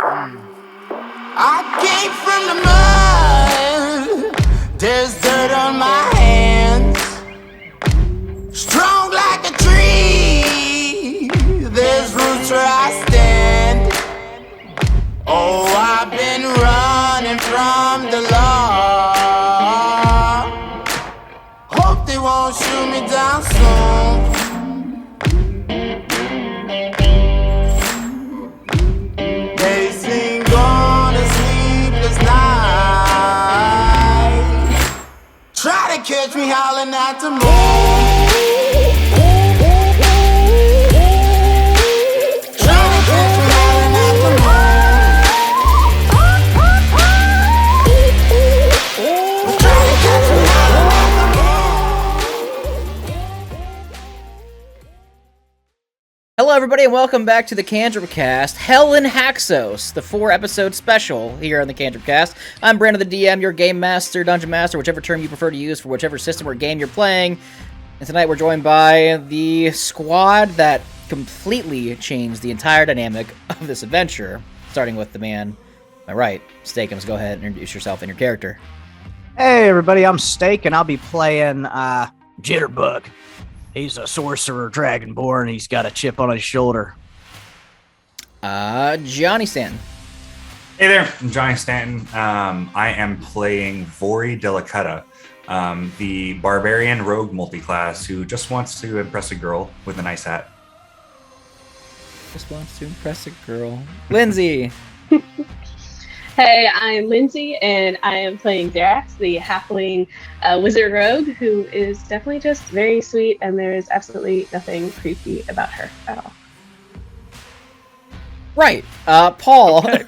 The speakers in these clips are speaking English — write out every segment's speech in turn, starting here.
I came from the mud. There's dirt on my hands. Strong like a tree. There's roots where I stand. Oh, I've been running from the law. Hope they won't shoot me down soon. They sing on a sleepless night. Try to catch me howling at the moon. Hello everybody and welcome back to the Cantripcast, Hell In Haxos, the 4-episode special here on the Cantripcast. I'm Brandon the DM, your Game Master, Dungeon Master, whichever term you prefer to use for whichever system or game you're playing. And tonight we're joined by the squad that completely changed the entire dynamic of this adventure, starting with the man, my right, Steakums. Go ahead and introduce yourself and your character. Hey everybody, I'm Steak and I'll be playing Jitterbug. He's a sorcerer dragonborn. He's got a chip on his shoulder. Johnny Stanton. Hey there, I'm Johnny Stanton. I am playing Vori Delicata, the barbarian rogue multiclass who just wants to impress a girl with a nice hat. Just wants to impress a girl. Lindsay. Hey, I'm Lindsay, and I am playing Darax, the halfling wizard rogue, who is definitely just very sweet, and there is absolutely nothing creepy about her at all. Right, Paul. Okay.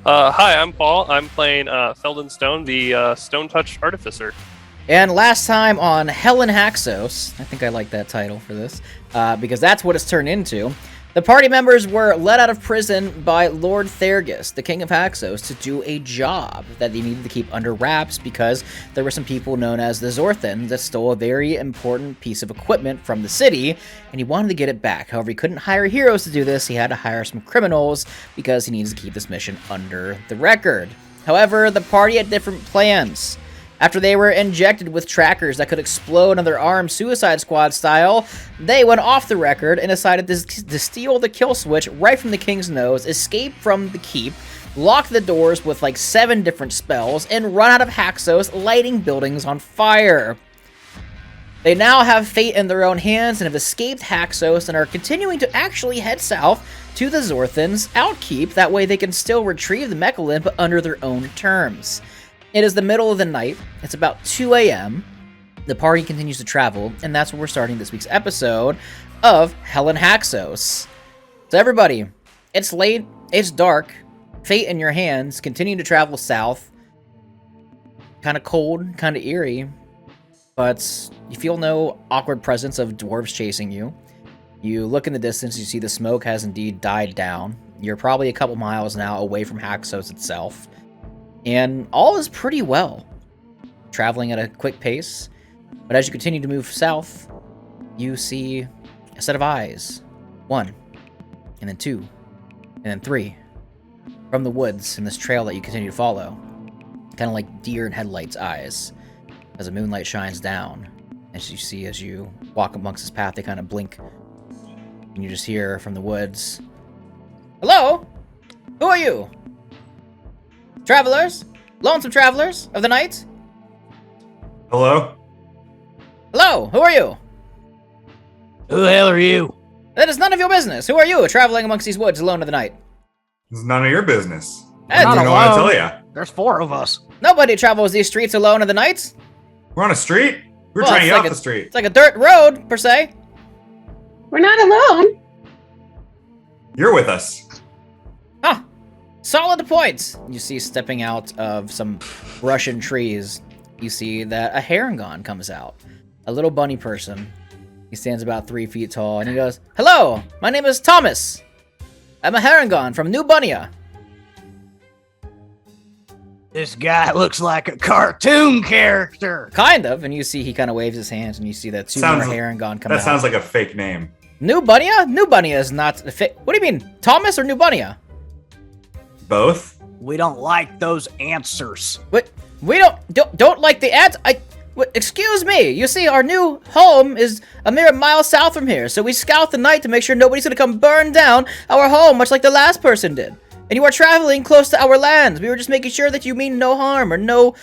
Hi, I'm Paul. I'm playing Felden Stone, the Stone Touch Artificer. And last time on Hell In Haxos, I think I like that title for this, because that's what it's turned into. The party members were let out of prison by Lord Thergus, the King of Haxos, to do a job that they needed to keep under wraps because there were some people known as the Zorthans that stole a very important piece of equipment from the city, and he wanted to get it back. However, he couldn't hire heroes to do this. He had to hire some criminals because he needs to keep this mission under the record. However, the party had different plans. After they were injected with trackers that could explode on their arms Suicide Squad style, they went off the record and decided to steal the kill switch right from the king's nose, escape from the keep, lock the doors with like 7 different spells, and run out of Haxos, lighting buildings on fire. They now have fate in their own hands and have escaped Haxos and are continuing to actually head south to the Zorthans' outkeep. That way they can still retrieve the Mechalin, but under their own terms. It is the middle of the night. It's about 2 a.m. The party continues to travel, and that's where we're starting this week's episode of Hell In Haxos. So everybody, it's late, it's dark, fate in your hands, continue to travel south. Kind of cold, kind of eerie, but you feel no awkward presence of dwarves chasing you. You look in the distance, you see the smoke has indeed died down. You're probably a couple miles now away from Haxos itself. And all is pretty well, traveling at a quick pace. But as you continue to move south, you see a set of eyes. 1, and then 2, and then 3, from the woods in this trail that you continue to follow. Kind of like deer in headlights eyes, as the moonlight shines down. As you see, as you walk amongst this path, they kind of blink. And you just hear from the woods, "Hello? Who are you? Travelers? Lonesome travelers of the night? Hello? Hello, who are you? Who the hell are you? That is none of your business. Who are you, traveling amongst these woods alone of the night?" This is none of your business. Hey, I don't know what to tell you. There's 4 of us. Nobody travels these streets alone of the night. We're on a street? We're Well, trying to it's get like off the street. It's like a dirt road, per se. We're not alone. You're with us. Huh. Solid points. You see, stepping out of some Russian trees, you see that a harangon comes out. A little bunny person. He stands about 3 feet tall, and he goes, "Hello, my name is Thomas. I'm a harangon from New Bunnia." This guy looks like a cartoon character. Kind of, and you see he kind of waves his hands, and you see that 2 more harangon come out. That sounds like a fake name. New Bunnia? New Bunnia is not a fit. What do you mean, Thomas or New Bunnia? Both? We don't like those answers. But we don't like the ads. Excuse me. You see, our new home is a mere mile south from here, so we scout the night to make sure nobody's gonna come burn down our home, much like the last person did. And you are traveling close to our lands. We were just making sure that you mean no harm or no,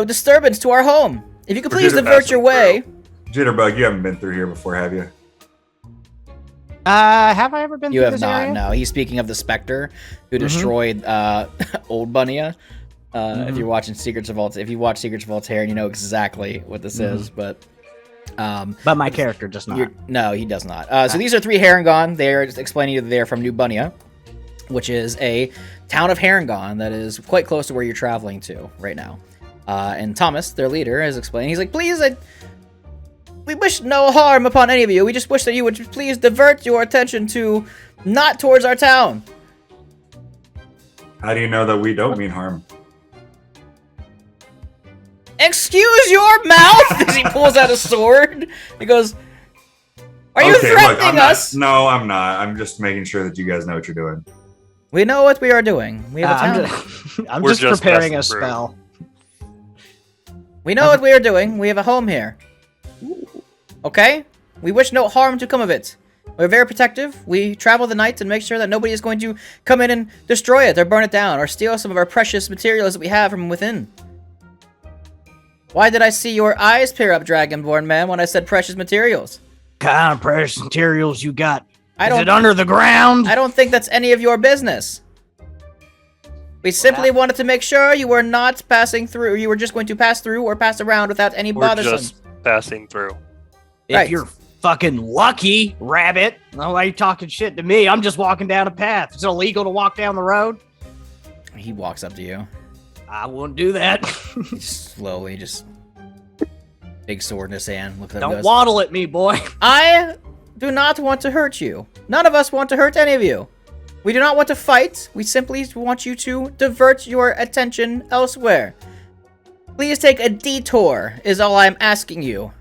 disturbance to our home. If you could please divert your way. Jitterbug, you haven't been through here before, have you? Have I ever been You through have this not. area? No, he's speaking of the Spectre who destroyed Old Bunnia. If you're watching if you watch Secrets of Voltaire, you know exactly what this is. But my character does not. No, he does not. So these are 3 harangon. They're just explaining that they're from New Bunnia, which is a town of harangon that is quite close to where you're traveling to right now. And Thomas, their leader, is explaining. He's like, please, we wish no harm upon any of you. We just wish that you would please divert your attention not towards our town. How do you know that we don't mean harm? Excuse your mouth! As he pulls out a sword. He goes, are you threatening us? No, I'm not. I'm just making sure that you guys know what you're doing. We know what we are doing. We have a town. I'm We're just preparing a passing through. spell. We know what we are doing. We have a home here. Okay? We wish no harm to come of it. We're very protective. We travel the night and make sure that nobody is going to come in and destroy it or burn it down or steal some of our precious materials that we have from within. Why did I see your eyes peer up, Dragonborn man, when I said precious materials? Kind of precious materials you got? Is it under the ground? I don't think that's any of your business. We simply wanted to make sure you were not passing through. You were just going to pass through or pass around without any We're bothersome. just passing through. If Right. you're fucking lucky, rabbit. Why are you talking shit to me? I'm just walking down a path. Is it illegal to walk down the road? He walks up to you. I won't do that. Just slowly, just big sword in his hand. Look at Don't waddle at me, boy. I do not want to hurt you. None of us want to hurt any of you. We do not want to fight. We simply want you to divert your attention elsewhere. Please take a detour, is all I'm asking you.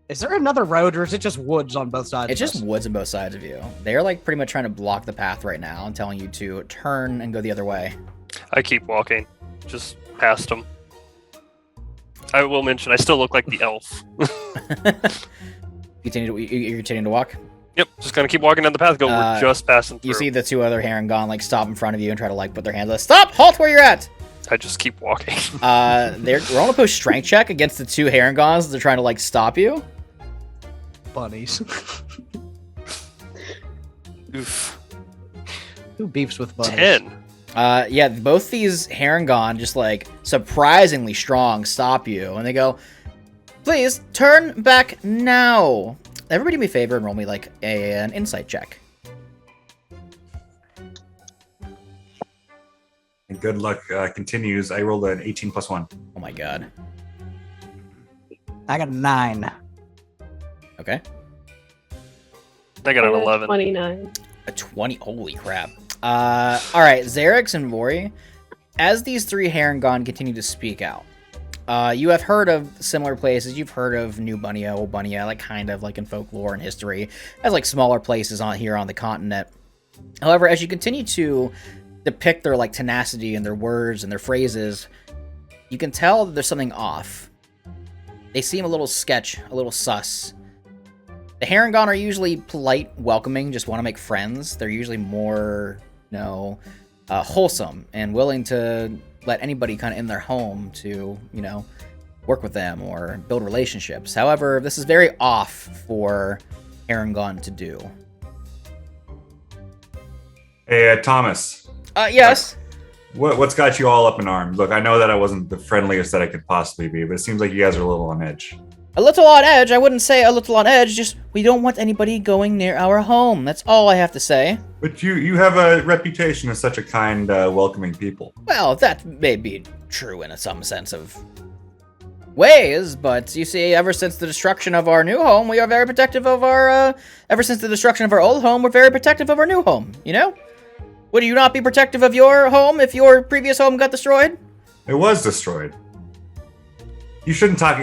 Is there another road, or is it just woods on both sides? It's just woods on both sides of you. They're like pretty much trying to block the path right now and telling you to turn and go the other way. I keep walking, just past them. I will mention, I still look like the elf. You're continuing to walk? Yep, just gonna keep walking down the path. We're just passing through. You see the 2 other harangon like stop in front of you and try to like put their hands up. Stop! Halt where you're at! I just keep walking. We're rolling a push strength check against the 2 harangons. They're trying to like stop you. bunnies. Oof. Who beefs with bunnies? 10. Yeah, both these harangon just like surprisingly strong stop you, and they go, "Please turn back now." Everybody do me a favor and roll me like an insight check. And good luck continues. I rolled an 18 plus 1. Oh my god. I got a 9. Okay. I got an 11. 29. A 20. Holy crap. All right, Xerix and Vori, as these 3 harangon continue to speak out, you have heard of similar places. You've heard of New Bunnia, Old Bunnia, like kind of like in folklore and history, as like smaller places on here on the continent. However, as you continue to depict their like tenacity and their words and their phrases, you can tell that there's something off. They seem a little sketch, a little sus. The harangon are usually polite, welcoming, just want to make friends. They're usually more, wholesome and willing to let anybody kind of in their home to, work with them or build relationships. However, this is very off for harangon to do. Hey, Thomas. Yes. What's got you all up in arms? Look, I know that I wasn't the friendliest that I could possibly be, but it seems like you guys are a little on edge. A little on edge? I wouldn't say a little on edge, just we don't want anybody going near our home. That's all I have to say. But you have a reputation as such a kind, welcoming people. Well, that may be true in some sense of ways, but you see, ever since the destruction of our new home, we are very protective of our, ever since the destruction of our old home, we're very protective of our new home, Would you not be protective of your home if your previous home got destroyed? It was destroyed. You shouldn't talk.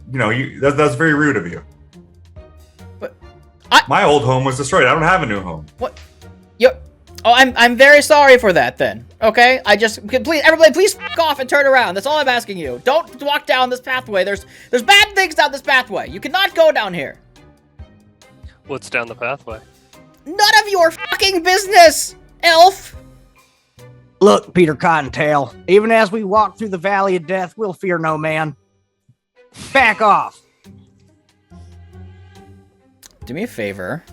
That's very rude of you. But my old home was destroyed. I don't have a new home. What? Oh, I'm very sorry for that then. Okay? Please, everybody, please fuck off and turn around. That's all I'm asking you. Don't walk down this pathway. There's bad things down this pathway. You cannot go down here. What's down the pathway? None of your fucking business, elf. Look, Peter Cottontail, even as we walk through the valley of death, we'll fear no man. Back off. Do me a favor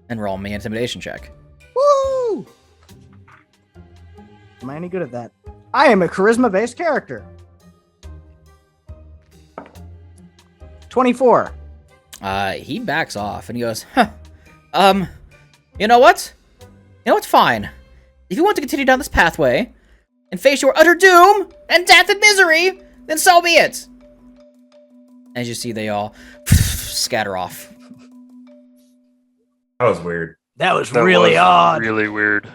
and roll me an intimidation check. Woo! Am I any good at that? I am a charisma-based character. 24. He backs off and he goes, huh. You know what? You know what's fine. If you want to continue down this pathway and face your utter doom and death and misery, then so be it. As you see, they all scatter off. That was weird. That was really odd. Really weird.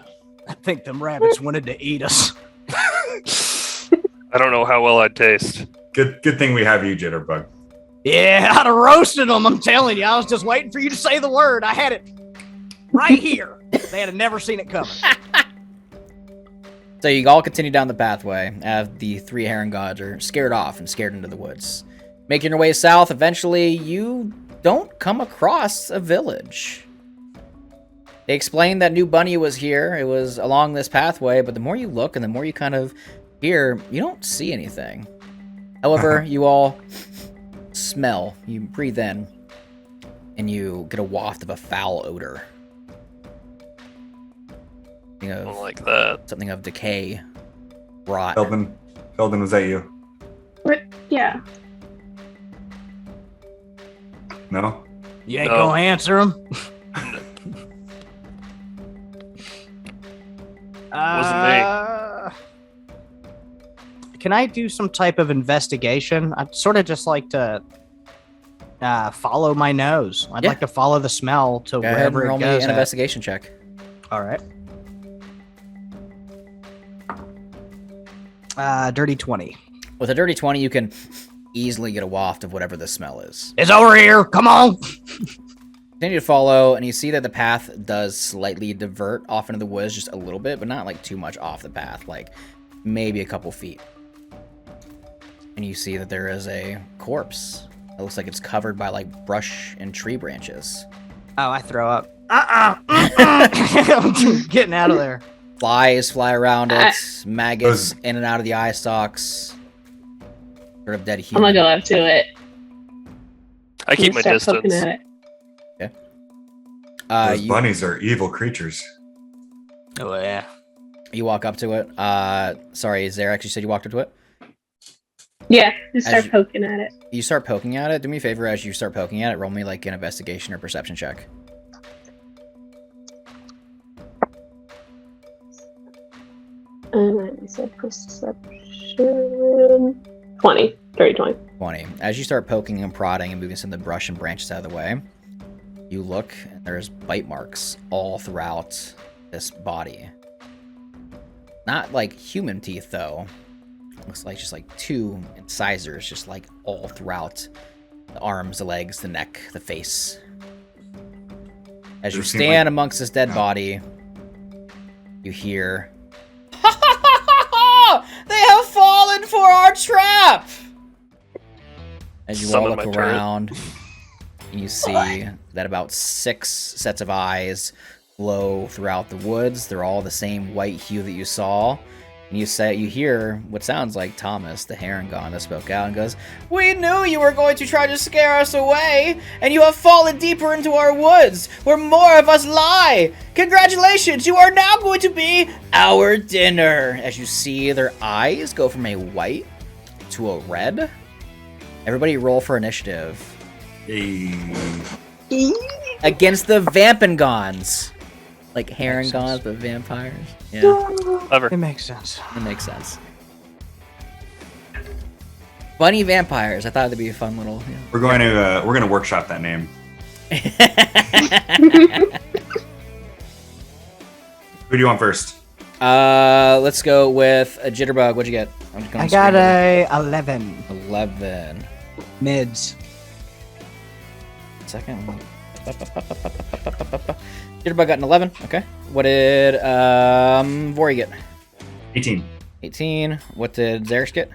I think them rabbits wanted to eat us. I don't know how well I'd taste. Good thing we have you, Jitterbug. Yeah, I'd have roasted them, I'm telling you. I was just waiting for you to say the word. I had it right here. They had never seen it coming. So you all continue down the pathway as the three heron gods are scared off and scared into the woods. Making your way south, eventually you don't come across a village. They explained that New Bunny was here. It was along this pathway, but the more you look and the more you kind of hear, you don't see anything. However, you all smell, you breathe in, and you get a waft of a foul odor. I don't like that. Something of decay, rot. Feldman, was that you? What? Yeah. No? You ain't gonna answer him? Wasn't Can I do some type of investigation? I'd sort of just like to follow my nose. I'd like to follow the smell to Go ahead wherever and roll it goes. me an investigation check. All right. Dirty 20. With a dirty 20, you can easily get a waft of whatever the smell is. It's over here. Come on. Continue to follow, and you see that the path does slightly divert off into the woods just a little bit, but not like too much off the path, like maybe a couple feet. And you see that there is a corpse. It looks like it's covered by like brush and tree branches. Oh, I throw up. I'm getting out of there. Flies fly around it, maggots in and out of the eye stalks. Sort of dead I'm human. gonna go up to it. I keep my and start poking distance. at it. Those bunnies are evil creatures. Oh, yeah. You walk up to it. Sorry, Xerax, you said you walked up to it? Yeah, just start poking at it. You start poking at it? Do me a favor, as you start poking at it, roll me like an investigation or perception check. And so perception 20. Dirty 20. 20. As you start poking and prodding and moving some of the brush and branches out of the way, you look, and there's bite marks all throughout this body. Not like human teeth, though. Looks like just like two incisors, just like all throughout the arms, the legs, the neck, the face. As you stand amongst this dead body, you hear, "Ha ha ha ha ha! They have fallen for our trap!" As you all look around, and you see that about 6 sets of eyes glow throughout the woods. They're all the same white hue that you saw. And you hear what sounds like Thomas, the harangon, that spoke out and goes, "We knew you were going to try to scare us away, and you have fallen deeper into our woods, where more of us lie. Congratulations, you are now going to be our dinner." As you see their eyes go from a white to a red. Everybody roll for initiative. Against the Vampingons. Like Harangons, but vampires. Yeah. Clever. It makes sense. It makes sense. Bunny vampires. I thought it'd be a fun little. You know. We're going to workshop that name. Who do you want first? Let's go with a Jitterbug. What'd you get? I got a 11. 11. Mids. Second. Jitterbug got an 11. Okay. What did Vori get? 18. 18. What did Xerix get?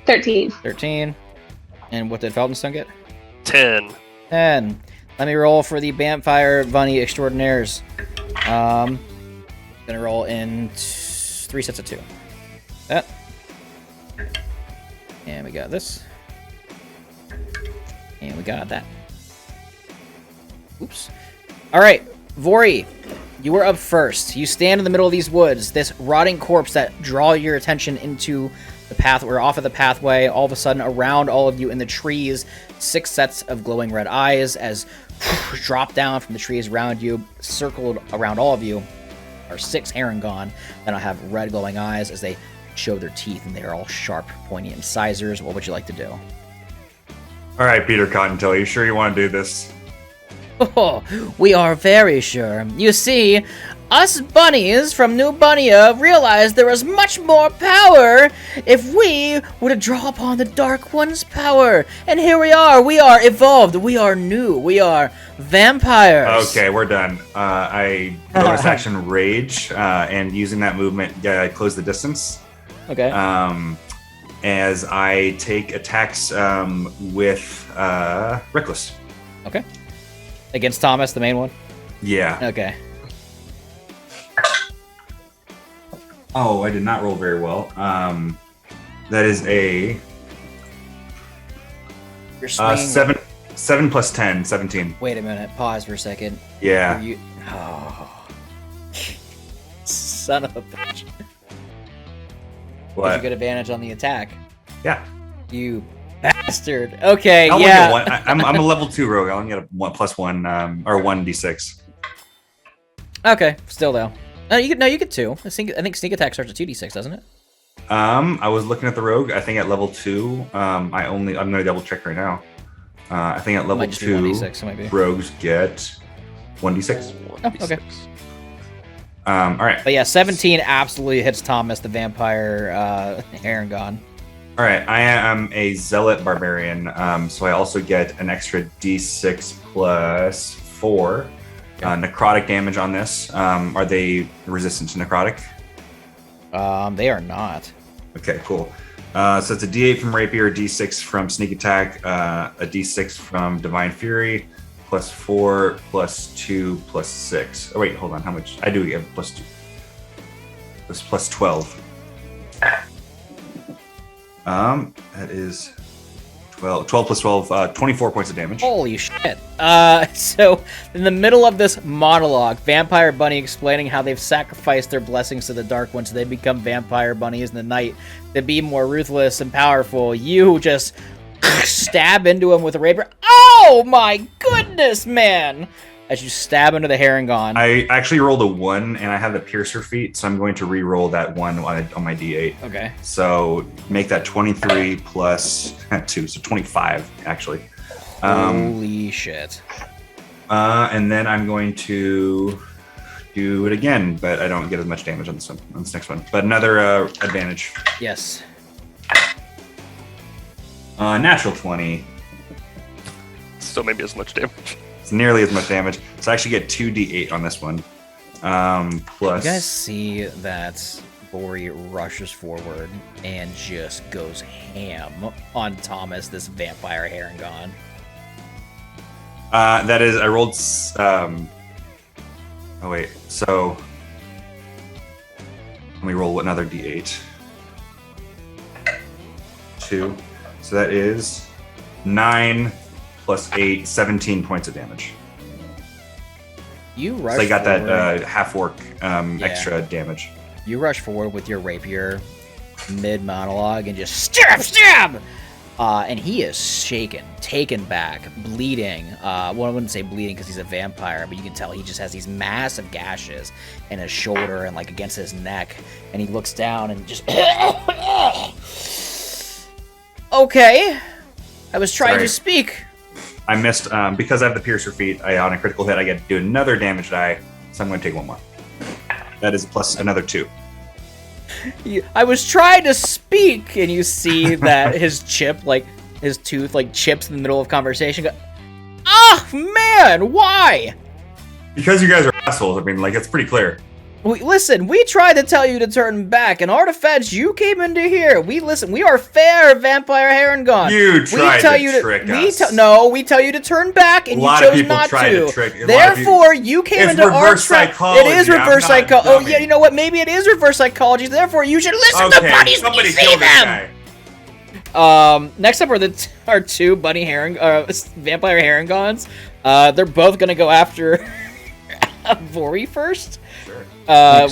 13. 13. And what did Feltonstone get? 10. 10. Let me roll for the Vampire Bunny Extraordinaires. Gonna roll in 3 sets of 2. That. And we got this. And we got that. Oops. Alright, Vori, you are up first. You stand in the middle of these woods, this rotting corpse that draw your attention into the path, or off of the pathway. All of a sudden, around all of you in the trees, 6 sets of glowing red eyes as drop down from the trees around you, circled around all of you, are 6 harangon that have red glowing eyes as they show their teeth, and they are all sharp, pointy incisors. What would you like to do? All right, Peter Cottontail, you sure you want to do this? Oh, we are very sure. You see, us bunnies from New Bunnia realized there was much more power if we were to draw upon the Dark One's power. And here we are evolved, we are new, we are vampires. Okay, we're done. I bonus action Rage, and using that movement, I close the distance. Okay. As I take attacks with Reckless. Okay. Against Thomas, the main one? Yeah. Okay. Oh, I did not roll very well. That is a You're swinging. 7 plus 10, 17. Wait a minute. Pause for a second. Yeah. Oh. Son of a bitch. What? Did you get advantage on the attack? Yeah. You bastard. Okay, I'll yeah. only get one. I'm a level 2 rogue. I'll only get a 1 plus 1 or 1d6. Okay, still though. No, you get 2. I think sneak attack starts at 2d6, doesn't it? I was looking at the rogue. I think at level 2, I'm gonna double check right now. I think at level 2, 1d6, might be. rogues get 1d6. Oh, okay. All right. But yeah, 17 absolutely hits Thomas, the vampire harangon. All right. I am a zealot barbarian, so I also get an extra d6 plus 4 necrotic damage on this. Are they resistant to necrotic? They are not. Okay, cool. So it's a d8 from rapier, a d6 from sneak attack, a d6 from divine fury, plus 4, plus 2, plus 6. Oh wait, hold on. How much? I do get plus 2. This plus 12. That is 12 plus 12, 24 points of damage. Holy shit. So, in the middle of this monologue, Vampire Bunny explaining how they've sacrificed their blessings to the Dark One so they become vampire bunnies in the night to be more ruthless and powerful. You just stab into him with a rapier. Oh my goodness, man! As you stab into the harangon. I actually rolled a 1, and I have the piercer feat, so I'm going to re-roll that 1 on my d8. Okay. So make that 23 plus 2, so 25 actually. Holy shit. And then I'm going to do it again, but I don't get as much damage on this one, on this next one. But another advantage. Yes. Natural 20. Still maybe as much damage. It's nearly as much damage. So I actually get 2d8 on this one. Plus. You guys see that Bori rushes forward and just goes ham on Thomas, this vampire harangon. That is, I rolled. Oh wait, so let me roll another d8. 2. So that is 9 plus 8, 17 points of damage. You rush. So I got forward. that half orc extra damage. You rush forward with your rapier mid monologue and just stab! And he is shaken, taken back, bleeding. Well, I wouldn't say bleeding because he's a vampire, but you can tell he just has these massive gashes in his shoulder and like against his neck. And he looks down and just. Okay, I was trying to speak. I missed because I have the piercer feat. On a critical hit, I get to do another damage die, so I'm going to take 1 more. That is plus another 2. I was trying to speak, and you see that his chip, like his tooth, like chips in the middle of conversation. Ah, man, why? Because you guys are assholes. I mean, like, it's pretty clear. Listen, we tried to tell you to turn back, and our defense, you came into here. We are fair, Vampire Harangon. You tried to trick us. No, we tell you to turn back, and you chose not to. Therefore, you came into our trap. It is reverse psychology. Oh, yeah, you know what? Maybe it is reverse psychology. Therefore, you should listen to bunnies when you see them. Next up are two vampire Harangons. They're both gonna go after Vori first. Sure.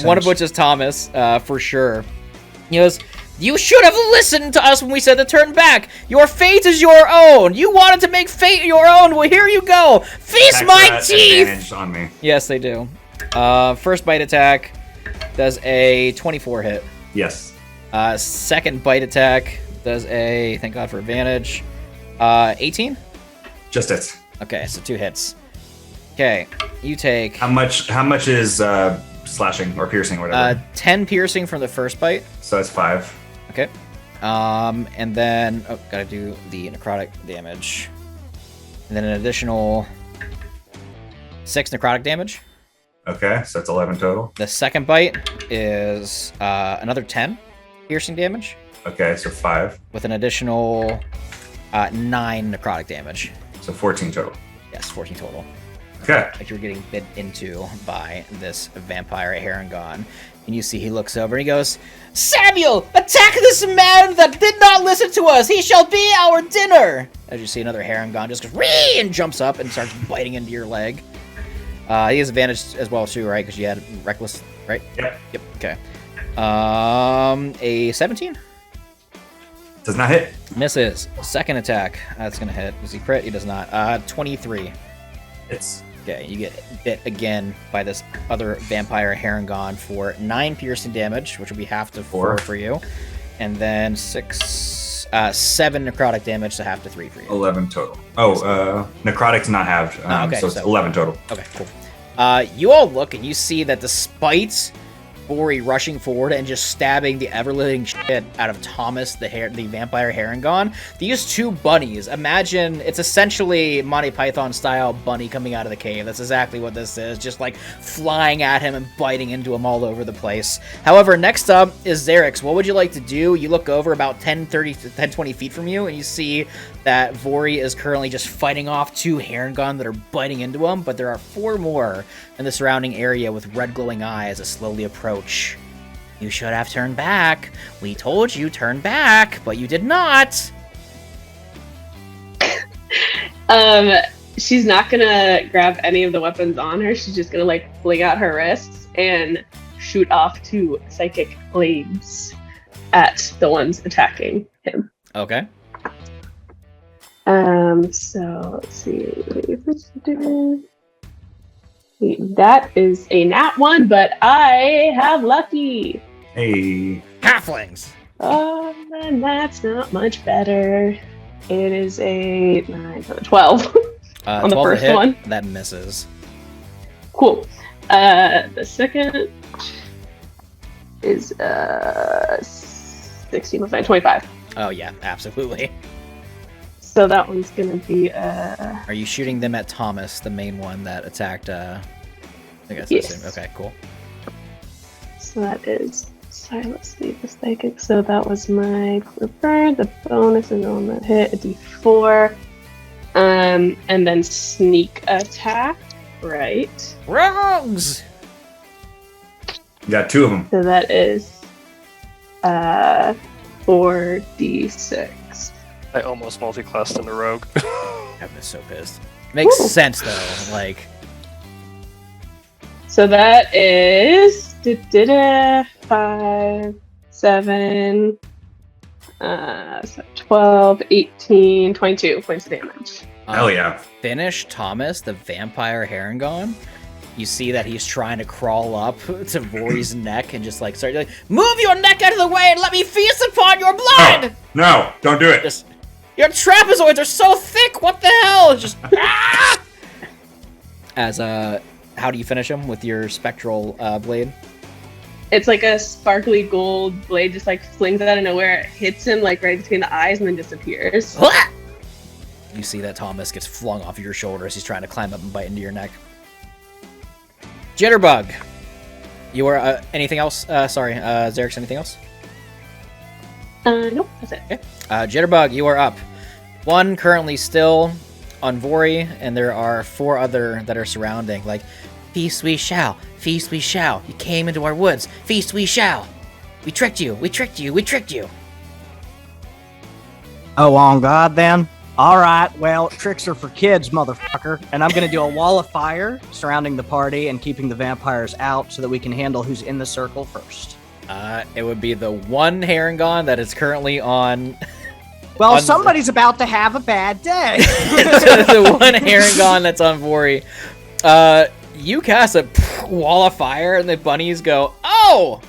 One of which is Thomas, for sure. He goes, "You should have listened to us when we said to turn back. Your fate is your own. You wanted to make fate your own. Well, here you go. Feast my teeth." On me. Yes, they do. First bite attack does a 24 hit. Yes. Second bite attack does a, thank God for advantage, 18? Just hits. Okay, so 2 hits. Okay, you take... How much is slashing or piercing or whatever? 10 piercing from the first bite. So that's 5. Okay. And then... Oh, gotta do the necrotic damage. And then an additional 6 necrotic damage. Okay, so that's 11 total. The second bite is another 10 piercing damage. Okay, so 5. With an additional 9 necrotic damage. So 14 total. Yes, 14 total. Okay. Like you're getting bit into by this vampire Harangon. And you see he looks over and he goes, "Samuel, attack this man that did not listen to us! He shall be our dinner!" As you see another Harangon just goes, "Ree!" and jumps up and starts biting into your leg. He has advantage as well too, right? Because you had reckless, right? Yep. Yep, okay. A 17? Does not hit. Misses. Second attack. That's gonna hit. Does he crit? He does not. 23. Hits. Okay, you get bit again by this other vampire Harangon for 9 piercing damage, which will be half to 4 for you. And then 7 necrotic damage, so half to 3 for you. 11 total. Oh, necrotic's not halved, okay, so it's 11 total. Okay, cool. You all look and you see that despite Bori rushing forward and just stabbing the ever-living shit out of Thomas, the vampire Harangon, these two bunnies, imagine it's essentially Monty Python style bunny coming out of the cave. That's exactly what this is, just like flying at him and biting into him all over the place. However, next up is Xerix. What would you like to do? You look over about 10, 20 feet from you and you see that Vori is currently just fighting off 2 Harangon that are biting into him, but there are 4 more in the surrounding area with red glowing eyes that slowly approach. You should have turned back. We told you turn back, but you did not. She's not gonna grab any of the weapons on her. She's just gonna like fling out her wrists and shoot off 2 psychic blades at the ones attacking him. Okay. So let's see. That is a nat 1, but I have lucky. Hey. Halflings. And that's not much better. It is a 9, 12 on the 12 first hit, one. That misses. Cool. The second is 16 plus 9, 25. Oh yeah, absolutely. So that one's gonna be Are you shooting them at Thomas, the main one that attacked I guess yes. that's him. Okay, cool. So that is, sorry, let's leave the psychic. So that was my burn. The bonus is on that hit, a d4. And then sneak attack, right? Rogues! You got 2 of them. So that is 4d6. I almost multi-classed into rogue. I'm so pissed. Makes sense though, like. So that is 5, 7, 12, 18, 22 points of damage. Hell yeah. Finish Thomas, the vampire Harangon. You see that he's trying to crawl up to Vori's neck and just like start like, move your neck out of the way and let me feast upon your blood! No, don't do it. Just, your trapezoids are so thick, what the hell? Just ah! As how do you finish him with your spectral blade? It's like a sparkly gold blade, just like flings out of nowhere. It hits him like right between the eyes and then disappears. You see that Thomas gets flung off your shoulders. He's trying to climb up and bite into your neck. Jitterbug. You are anything else? Sorry, Xerix, anything else? Nope, that's it. Okay. Jitterbug, you are up. One currently still on Vori, and there are 4 other that are surrounding. Like, feast we shall, feast we shall. You came into our woods, feast we shall. We tricked you, we tricked you, we tricked you. Oh, on God, then. All right, well, tricks are for kids, motherfucker. And I'm going to do a wall of fire surrounding the party and keeping the vampires out so that we can handle who's in the circle first. It would be the one harangon that is currently on... Well, somebody's about to have a bad day. The one harangon that's on Vori. You cast a wall of fire, and the bunnies go, "Oh!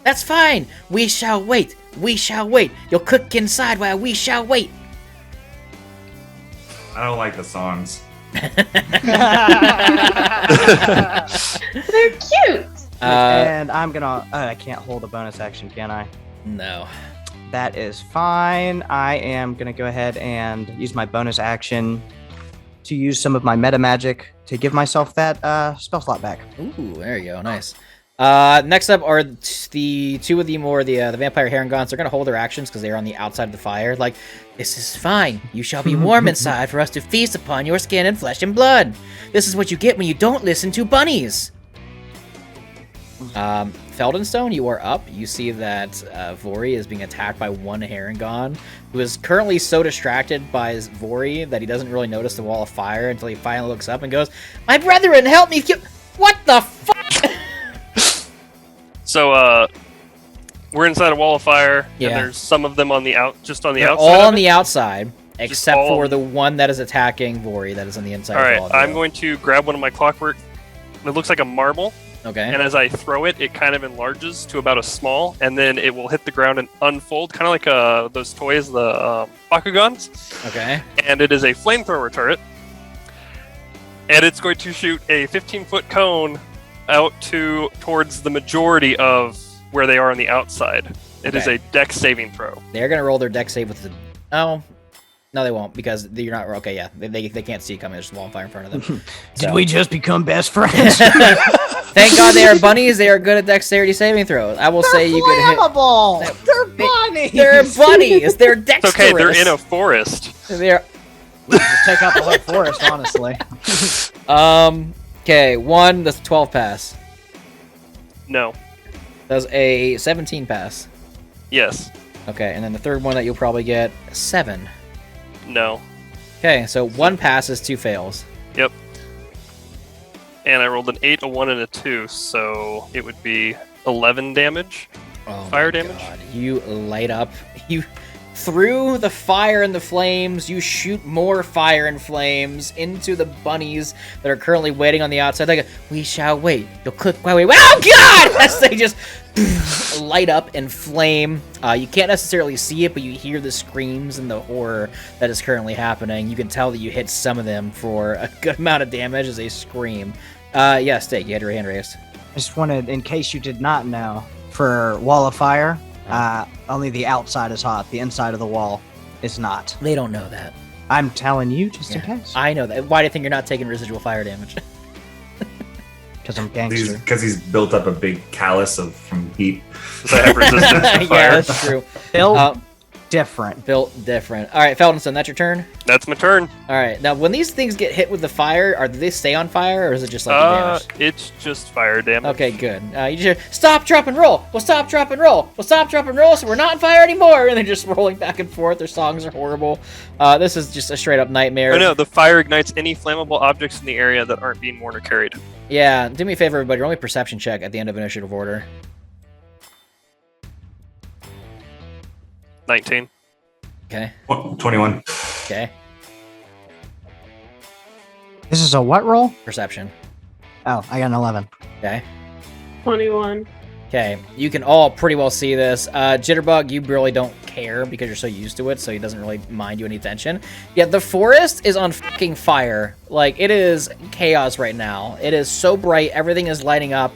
That's fine. We shall wait. We shall wait. You'll cook inside while we shall wait." I don't like the songs. They're cute. And I'm gonna. I can't hold a bonus action, can I? No. That is fine. I am gonna go ahead and use my bonus action to use some of my meta magic to give myself that spell slot back. Ooh, there you go. Nice. Next up are the 2 of the vampire harangons. They're gonna hold their actions because they're on the outside of the fire. Like, this is fine. You shall be warm inside for us to feast upon your skin and flesh and blood. This is what you get when you don't listen to bunnies. Feldenstone, you are up. You see that Vori is being attacked by one harangon, who is currently so distracted by Vori that he doesn't really notice the wall of fire until he finally looks up and goes, "My brethren, help me! What the fuck?" So, we're inside a wall of fire, Yeah. and there's some of them on the outside. All of on it? the outside, except all for on- the one that is attacking Vori that is on the inside. All of the right, wall. I'm going to grab one of my clockwork. It looks like a marble, Okay. and as I throw it, it kind of enlarges to about a small, and then it will hit the ground and unfold, kind of like those toys, the Bakugans. Okay. And it is a flamethrower turret, and it's going to shoot a 15-foot cone out towards the majority of where they are on the outside. It is Okay. a dex saving throw. They're gonna roll their dex save with the. Oh, no, they won't because you're not. Okay, yeah, they can't see you coming. There's a wall of fire in front of them. Did So- we just become best friends? Thank God they are bunnies. They are good at dexterity saving throws. I will say you could hit. flammable. They're bunnies. They're bunnies. They're It's dexterous. okay, they're in a forest. They're Just take out the whole forest, honestly. Okay, one does 12 pass. No. Does a 17 pass. Yes. Okay, and then the third one that you'll probably get 7. No. Okay, so 1 passes, 2 fails. Yep. And I rolled an 8, a 1, and a 2, so it would be 11 damage. Oh Fire my damage? God. You light up. You through the fire and the flames, you shoot more fire and flames into the bunnies that are currently waiting on the outside. They go, "We shall wait. You'll cook while we wait." Oh God! As they just light up and flame. You can't necessarily see it, but you hear the screams and the horror that is currently happening. You can tell that you hit some of them for a good amount of damage as they scream. Yeah, Steak, you had your hand raised. I just wanted, in case you did not know, for Wall of Fire, only the outside is hot. The inside of the wall is not. They don't know that. I'm telling you, just in case. I know that. Why do you think you're not taking residual fire damage? Because I'm gangster. Because he's built up a big callus from heat. Because I have resistance to Yeah, fire. that's true. Built different. Built different. All right, Feldenson, that's your turn. That's my turn. All right, now when these things get hit with the fire, do they stay on fire or is it just like the damage? It's just fire damage. Okay, good. You just hear, stop, drop, and roll. We'll stop, drop, and roll. We'll stop, drop, and roll. So we're not on fire anymore. And they're just rolling back and forth. Their songs are horrible. This is just a straight up nightmare. Oh no, the fire ignites any flammable objects in the area that aren't being worn or carried. Yeah, do me a favor, everybody. Roll me a perception check at the end of initiative order. 19. Okay. 21. Okay. This is a what roll? Perception. Oh, I got an 11. Okay. 21. Okay, you can all pretty well see this. Jitterbug, you really don't care because you're so used to it, so he doesn't really mind you any attention. Yeah, the forest is on fucking fire. Like, it is chaos right now. It is so bright. Everything is lighting up.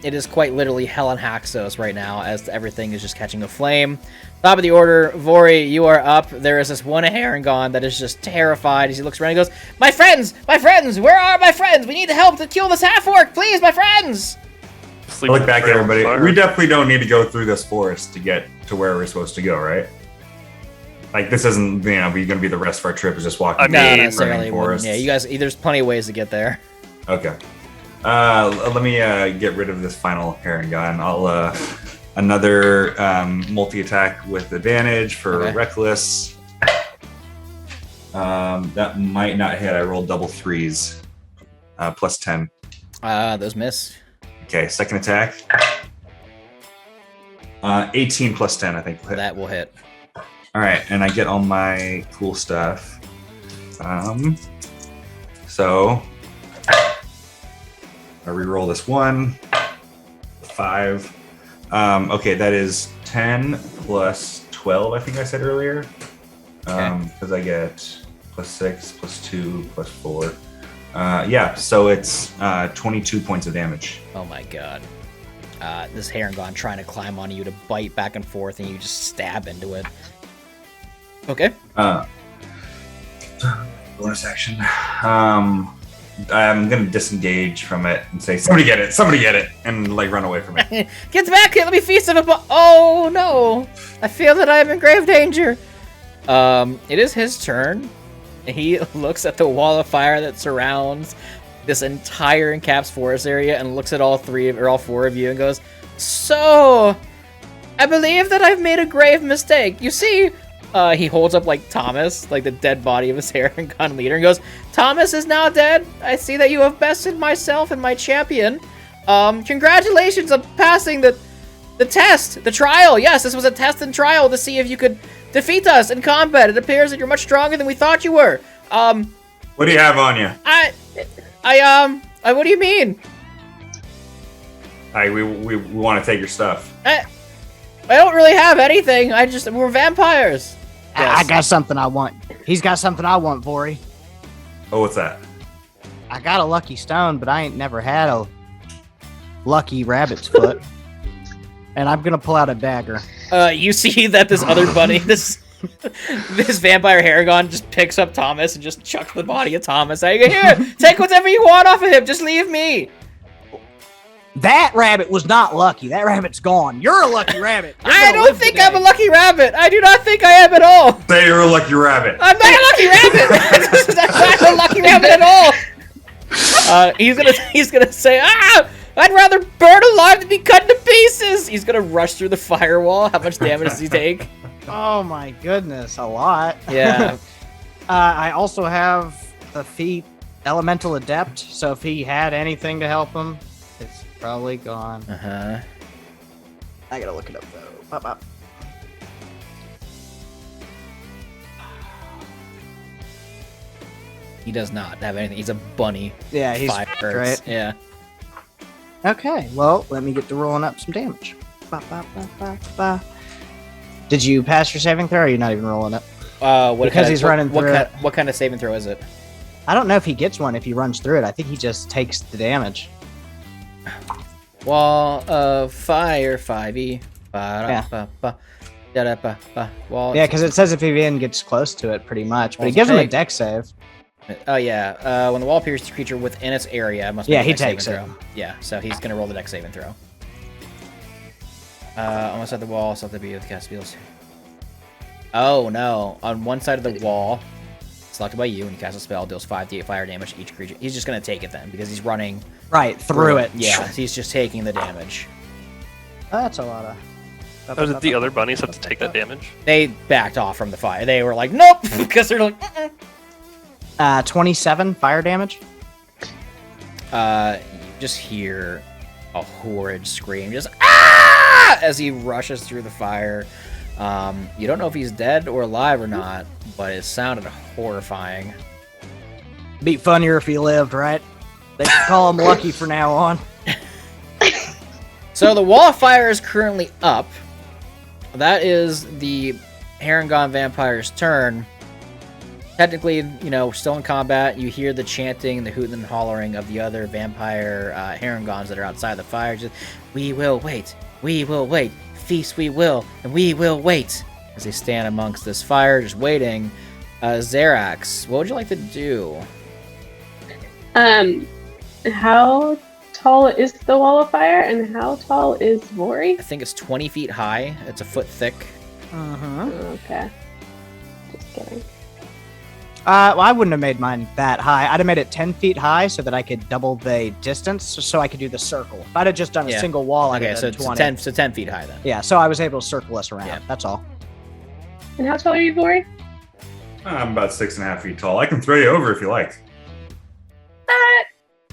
It is quite literally Hell in Haxos right now, as everything is just catching a flame. Top of the order, Vori, you are up. There is this one harangon that is just terrified as he looks around and goes, My friends! My friends! Where are my friends? We need help to kill this half-orc! Please, my friends! I look back at everybody. We definitely don't need to go through this forest to get to where we're supposed to go, right? Like, this isn't, going to be the rest of our trip is just walking No, through necessarily. forest. Yeah, you guys, there's plenty of ways to get there. Okay. Let me get rid of this final harangon. I'll another multi-attack with advantage for reckless. That might not hit. I rolled double threes. Plus 10. Those miss. Okay, second attack. 18 plus 10, I think. Will hit. That will hit. All right, and I get all my cool stuff. So I re-roll this 1. 5. Okay, that is 10 plus 12, I think I said earlier. Because I get plus 6, plus 2, plus 4. Yeah, so it's 22 points of damage. Oh my god. This harangon trying to climb onto you to bite back and forth, and you just stab into it. Okay. Bonus action. I'm gonna disengage from it and say, "Somebody get it!" and like run away from it. Get back here! Let me feast on a Oh no! I feel that I am in grave danger. It is his turn. He looks at the wall of fire that surrounds this entire Encaps forest area and looks at all 4 of you and goes, So, I believe that I've made a grave mistake. You see, he holds up like Thomas, like the dead body of his harangon leader, and goes, Thomas is now dead. I see that you have bested myself and my champion. Congratulations on passing the test, the trial. Yes, this was a test and trial to see if you could defeat us in combat. It appears that you're much stronger than we thought you were. What do you have on you? What do you mean? We want to take your stuff. I don't really have anything. We're vampires. I got something I want. He's got something I want, Vori. Oh, what's that? I got a lucky stone, but I ain't never had a lucky rabbit's foot. And I'm gonna pull out a dagger. You see that this other bunny, this vampire harangon just picks up Thomas and just chucks the body of Thomas. I go, here, take whatever you want off of him. Just leave me. That rabbit was not lucky. That rabbit's gone. You're a lucky rabbit. I don't think I'm a lucky rabbit. I do not think I am at all. Say you're a lucky rabbit. I'm not a lucky rabbit. I'm not a lucky rabbit at all. He's gonna say, I'd rather burn alive than be cut into pieces. He's gonna rush through the firewall. How much damage does he take? Oh my goodness, a lot. Yeah. I also have the feat Elemental Adept, so if he had anything to help him, it's probably gone. Uh-huh. I gotta look it up though. Pop, pop. He does not have anything. He's a bunny. Yeah, he's Fire, right. Yeah. Okay, well, let me get to rolling up some damage. Ba, ba, ba, ba, ba. Did you pass your saving throw, or are you not even rolling it? What kind of saving throw is it? I don't know if he gets one if he runs through it. I think he just takes the damage. Wall of fire, 5e. Wall. Yeah, because it says if he even gets close to it, pretty much. But he gives him a dex save. Oh yeah. When the wall pierces the creature within its area, it must. Yeah, make a he dex saving takes it. throw. Yeah, so he's gonna roll the dex saving throw. Almost at the wall, so to be with cast spells. Oh no! On one side of the wall, selected by you, when you cast a spell, deals 5d8 fire damage to each creature. He's just gonna take it then because he's running right through it. Yeah, he's just taking the damage. That's a lot of. How did the other bunnies have to take that damage? They backed off from the fire. They were like, nope, because they're like. 27 fire damage. You just hear a horrid scream, just ah! As he rushes through the fire. You don't know if he's dead or alive or not, but it sounded horrifying. Be funnier if he lived, right? They should call him lucky from now on. So the wall of fire is currently up. That is the harangon vampire's turn. technically, still in combat. You hear the chanting, the hooting and hollering of the other vampire harangons that are outside the fire. Just, we will wait, feast we will, and we will wait. As they stand amongst this fire, just waiting. Xerax, what would you like to do? How tall is the wall of fire, and how tall is Vori? I think it's 20 feet high. It's a foot thick. Okay. Just kidding. Well, I wouldn't have made mine that high. I'd have made it 10 feet high so that I could double the distance, so I could do the circle. If I'd have just done a single wall, I'd have done 20. It's 10 feet high then. Yeah, so I was able to circle us around. Yeah. That's all. And how tall are you, Vori? I'm about 6.5 feet tall. I can throw you over if you like.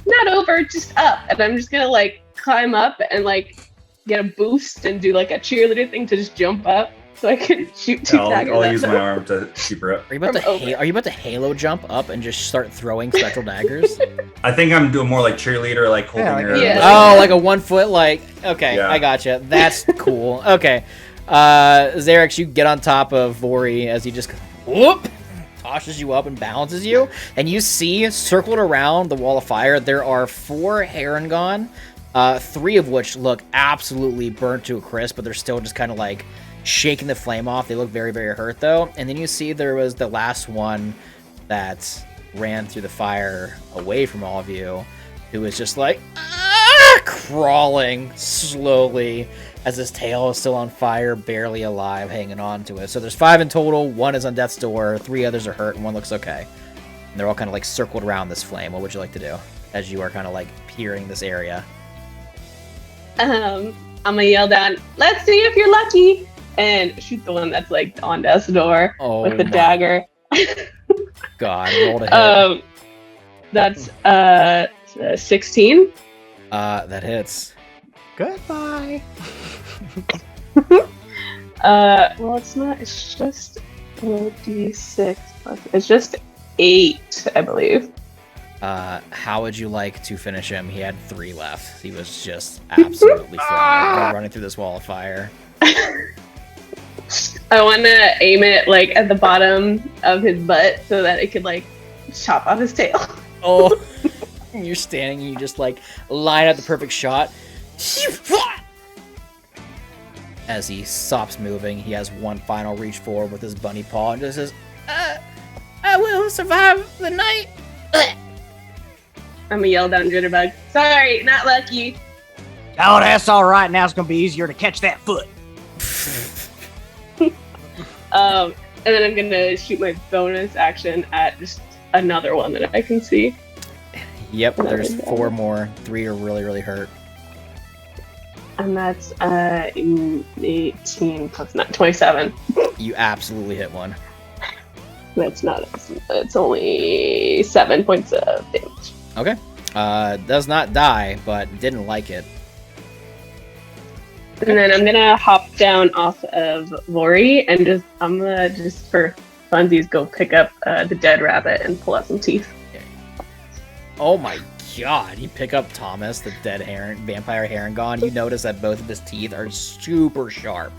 Not over, just up. And I'm just gonna climb up and get a boost and do a cheerleader thing to just jump up so I can shoot two daggers. I'll use my arm to keep her up. Are you about to halo jump up and just start throwing spectral daggers? I think I'm doing more like cheerleader, holding her. Yeah. Oh, like a 1 foot, okay, Yeah. I gotcha. That's cool. Okay. Xerax, you get on top of Vori as he just whoop, tosses you up and balances you, and you see circled around the wall of fire there are 4 harangon, 3 of which look absolutely burnt to a crisp, but they're still just kind of shaking the flame off. They look very, very hurt though. And then you see there was the last one that ran through the fire away from all of you, who was just crawling slowly as his tail is still on fire, barely alive, hanging on to it. So there's 5 in total. 1 is on death's door. 3 others are hurt, and 1 looks okay. And they're all kind of circled around this flame. What would you like to do as you are kind of peering this area? I'm gonna yell down, "Let's see if you're lucky!" and shoot the one that's on death's door with the dagger. God, roll to hit. That's 16. That hits. Goodbye. Well, it's not. It's just d6. It's just 8, I believe. How would you like to finish him? He had 3 left. He was just absolutely flying, running through this wall of fire. I want to aim it at the bottom of his butt so that it could chop off his tail. Oh, you're standing and you just line up the perfect shot. As he stops moving, he has one final reach forward with his bunny paw and just says, I will survive the night. I'm gonna yell down Jitterbug. Sorry, not lucky. Oh, that's all right. Now it's going to be easier to catch that foot. And then I'm gonna shoot my bonus action at just another one that I can see. Yep, there's 4 more. 3 are really, really hurt. And that's 18 plus 9, 27. You absolutely hit one. That's not. It's only 7 points of damage. Okay. Does not die, but didn't like it. And then I'm gonna hop down off of Vori and I'm gonna for funsies go pick up the dead rabbit and pull out some teeth. Oh my god, you pick up Thomas, the dead vampire harangon. You notice that both of his teeth are super sharp.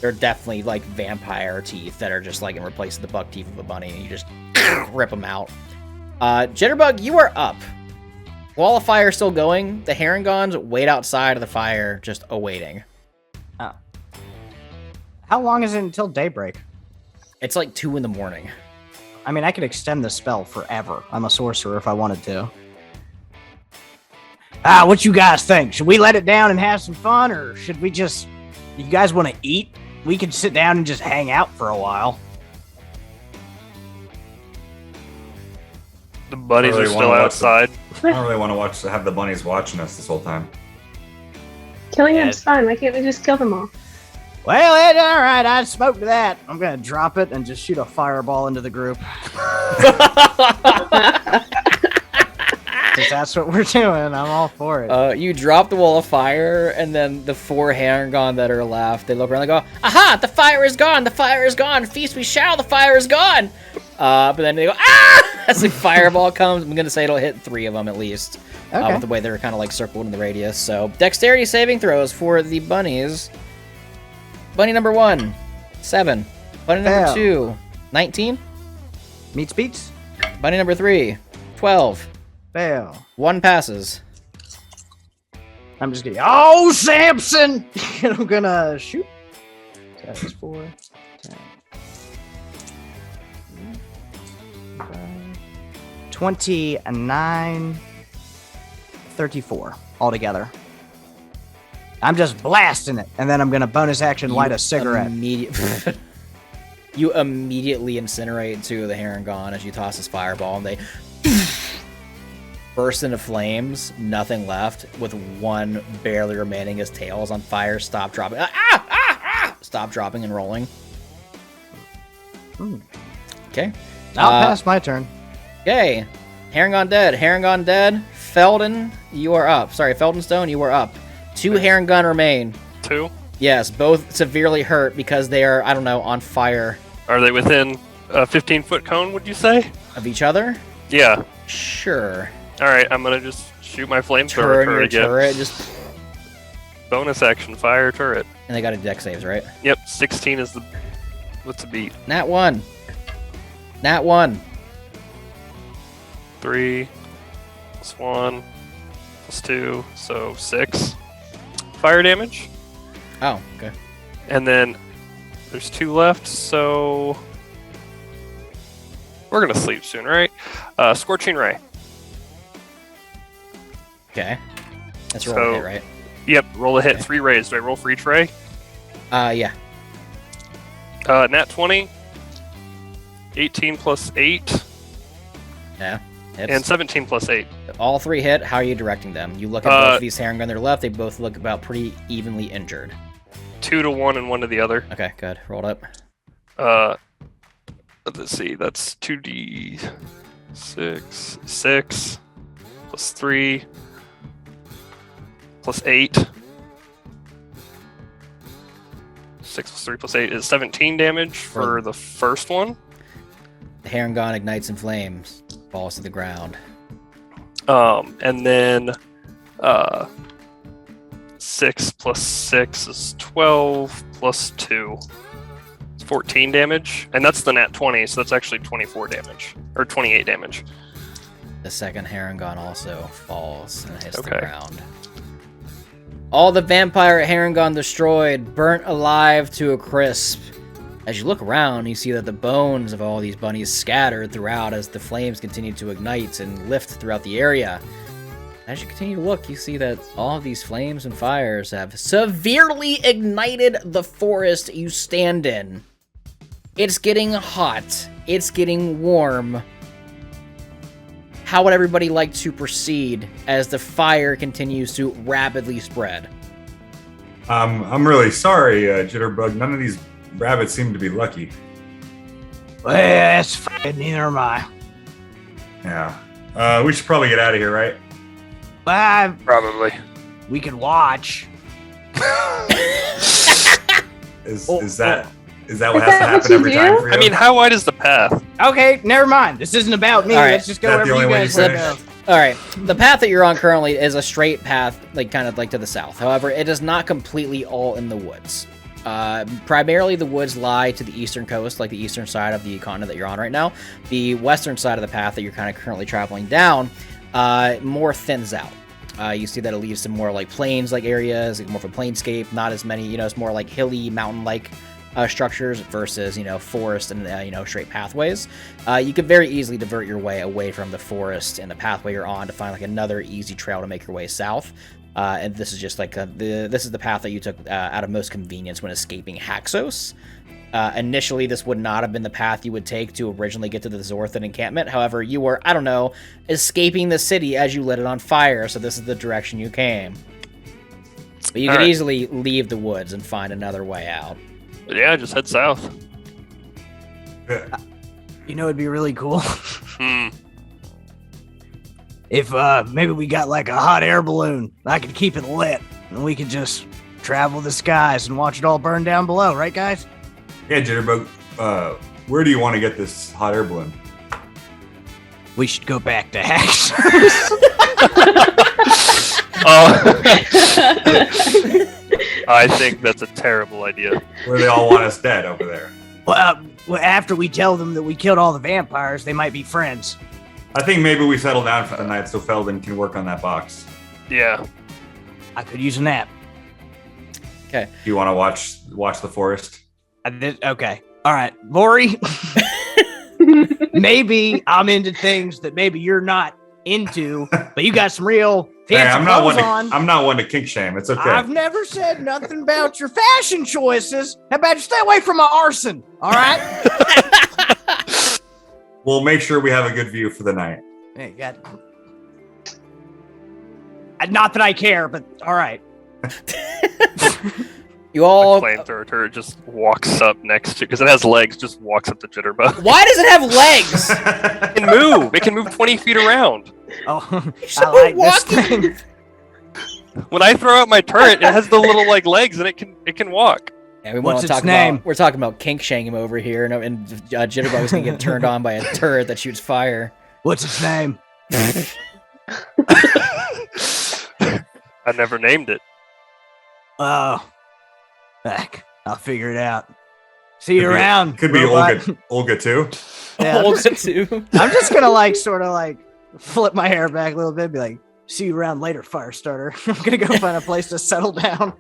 They're definitely vampire teeth that are just in replace of the buck teeth of a bunny, and you just rip them out. Jitterbug, you are up. Wall of fire still going. The harangons wait outside of the fire, just awaiting. Oh. How long is it until daybreak? It's 2 in the morning. I mean, I could extend the spell forever. I'm a sorcerer if I wanted to. What you guys think? Should we let it down and have some fun, or should we just... You guys want to eat? We could sit down and just hang out for a while. The bunnies I really are still wanna watch outside. I don't really want to have the bunnies watching us this whole time. Killing them's fun. Why can't we just kill them all? Well, it's all right. I spoke to that. I'm going to drop it and just shoot a fireball into the group. If that's what we're doing, I'm all for it. You drop the wall of fire, and then the 4 harangon that are left, they look around and go, aha, the fire is gone, the fire is gone, feast we shall, the fire is gone. But then they go, ah, as the fireball comes. I'm going to say it'll hit 3 of them at least, Okay. with the way they're kind of circled in the radius. So dexterity saving throws for the bunnies. Bunny number 1, 7. Bunny number Fail. 2, 19. Meets beats. Bunny number 3, 12. Fail. 1 passes. I'm just kidding. Oh, Samson! I'm gonna shoot. That is 4, 10. 29, 34 altogether. I'm just blasting it, and then I'm gonna bonus action light a cigarette. You immediately incinerate 2 of the harangon as you toss this fireball, and they burst into flames. Nothing left, with 1 barely remaining. His tail is on fire. Stop, dropping. Stop, dropping, and rolling. Okay. I'll pass my turn. Okay. Harangon dead. Harangon dead. Felden, you are up. Sorry, Feldenstone, you are up. 2 harangon remain. 2? Yes, both severely hurt because they are, I don't know, on fire. Are they within a 15-foot cone, would you say? Of each other? Yeah. Sure. Alright, I'm gonna just shoot my flamethrower Turn your turret again. turret, just... Bonus action, fire turret. And they got a deck saves, right? Yep, 16 is the... What's the beat? Nat 1. Nat 1. 3 plus 1 plus 2, so 6 fire damage. Oh, okay. And then there's 2 left, so we're gonna sleep soon, right? Scorching Ray. Okay. That's a So- roll hit, right? Yep, roll a hit, Okay. 3 rays. Do I roll for each ray? Yeah. Nat 20, 18 plus 8, Yeah. and Hits. 17 plus 8. All 3 hit. How are you directing them? You look at both of these harangon on their left. They both look about pretty evenly injured. 2 to 1 and 1 to the other. Okay, good. Rolled up. Let's see, that's 2d6, 6 plus 3 plus 8. 6 plus 3 plus 8 is 17 damage for the first one. The harangon ignites in flames. Falls to the ground. And then 6 plus 6 is 12 plus 2. It's 14 damage. And that's the nat 20, so that's actually 24 damage. Or 28 damage. The second harangon also falls and hits the Okay. ground. All the vampire harangon destroyed, burnt alive to a crisp. As you look around, you see that the bones of all these bunnies scattered throughout as the flames continue to ignite and lift throughout the area. As you continue to look, you see that all of these flames and fires have severely ignited the forest you stand in. It's getting hot. It's getting warm. How would everybody like to proceed as the fire continues to rapidly spread? I'm really sorry, Jitterbug. None of these rabbits seem to be lucky. Well, that's fine. Neither am I. Yeah. We should probably get out of here, right? Probably. We could watch. Is Oh, that what Is has that to happen what you every do? time for you? I mean, how wide is the path? Okay, never mind. This isn't about me. All right. Let's just go Is that the wherever you only way guys you want to finish? go. All right, the path that you're on currently is a straight path, like kind of like to the south. However, it is not completely all in the woods. Primarily, the woods lie to the eastern coast, like the eastern side of the continent that you're on right now. The western side of the path that you're kind of currently traveling down more thins out. You see that it leads to more like plains-like areas, like more of a plainscape, not as many, it's more like hilly, mountain-like structures versus, forest and, straight pathways. You could very easily divert your way away from the forest and the pathway you're on to find like another easy trail to make your way south. And this is just like this is the path that you took out of most convenience when escaping Haxos. Initially, this would not have been the path you would take to originally get to the Zorthan encampment. However, you were, escaping the city as you lit it on fire, so this is the direction you came. But you could easily leave the woods and find another way out. Yeah, just head south. It'd be really cool Hmm. if maybe we got like a hot air balloon. I could keep it lit, and we could just travel the skies and watch it all burn down below, right, guys? Yeah, Jitterbug. Where do you want to get this hot air balloon? We should go back to Haxos. I think that's a terrible idea. Where they all want us dead over there. Well, Well, after we tell them that we killed all the vampires, they might be friends. I think maybe we settle down for the night so Felden can work on that box. Yeah. I could use a nap. Okay. Do you want to watch the forest? Okay. All right, Lori. Maybe I'm into things that maybe you're not into, but you got some real fancy I'm not clothes one. on. I'm not one to kink shame. It's okay. I've never said nothing about your fashion choices. How about you stay away from my arson? All right. We'll make sure we have a good view for the night. Hey, got. Not that I care, but all right. You all. The flamethrower turret just walks up next to, because it has legs, just walks up to Jitterbug. Why does it have legs? It can move. It can move 20 feet around. Oh, So I like this walking. thing. When I throw out my turret, it has the little like legs and it can walk. Yeah, we What's want to its talk name? about. We're talking about kink shaming over here, and Jitterbug's gonna get turned on by a turret that shoots fire. What's its name? I never named it. Oh, heck, I'll figure it out. See you Could be- around. Could be robot. Olga too. Yeah, Hold it too. I'm just gonna sort of flip my hair back a little bit, and be like, "See you around later, Firestarter." I'm gonna go find a place to settle down.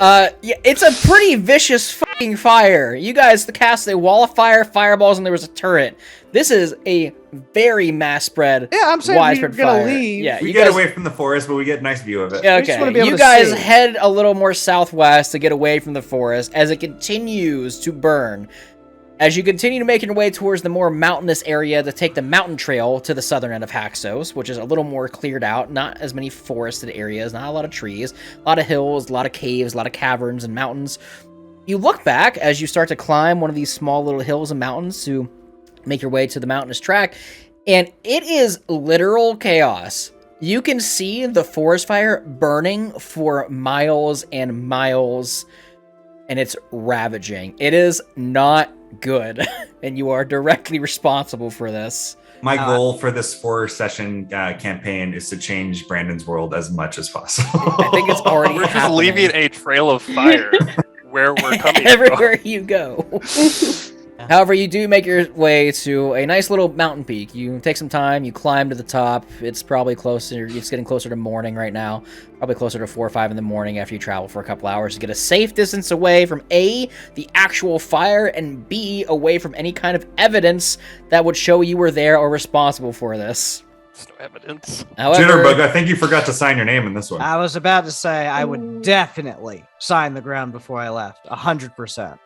Yeah, it's a pretty vicious fucking fire. You guys cast a wall of fire, fireballs, and there was a turret. This is a very mass spread. Yeah, I'm saying we're widespread gonna fire. leave. Yeah, We you get guys. away from the forest, but we get a nice view of it. Yeah, We just wanna okay, be able you to guys see. head a little more southwest to get away from the forest as it continues to burn. As you continue to make your way towards the more mountainous area to take the mountain trail to the southern end of Haxos, which is a little more cleared out, not as many forested areas, not a lot of trees, a lot of hills, a lot of caves, a lot of caverns and mountains. You look back as you start to climb one of these small little hills and mountains to make your way to the mountainous track, and it is literal chaos. You can see the forest fire burning for miles and miles, and it's ravaging. It is not good, and you are directly responsible for this. My goal for this 4-session campaign is to change Brandon's world as much as possible. I think it's already We're just happening. leaving a trail of fire where we're coming from. everywhere you go. However, you do make your way to a nice little mountain peak. You take some time, you climb to the top. It's probably closer, it's getting closer to morning right now. Probably closer to 4 or 5 in the morning after you travel for a couple hours to get a safe distance away from A, the actual fire, and B, away from any kind of evidence that would show you were there or responsible for this. There's no evidence. However, Jitterbug, I think you forgot to sign your name in this one. I was about to say I would definitely sign the ground before I left. 100%.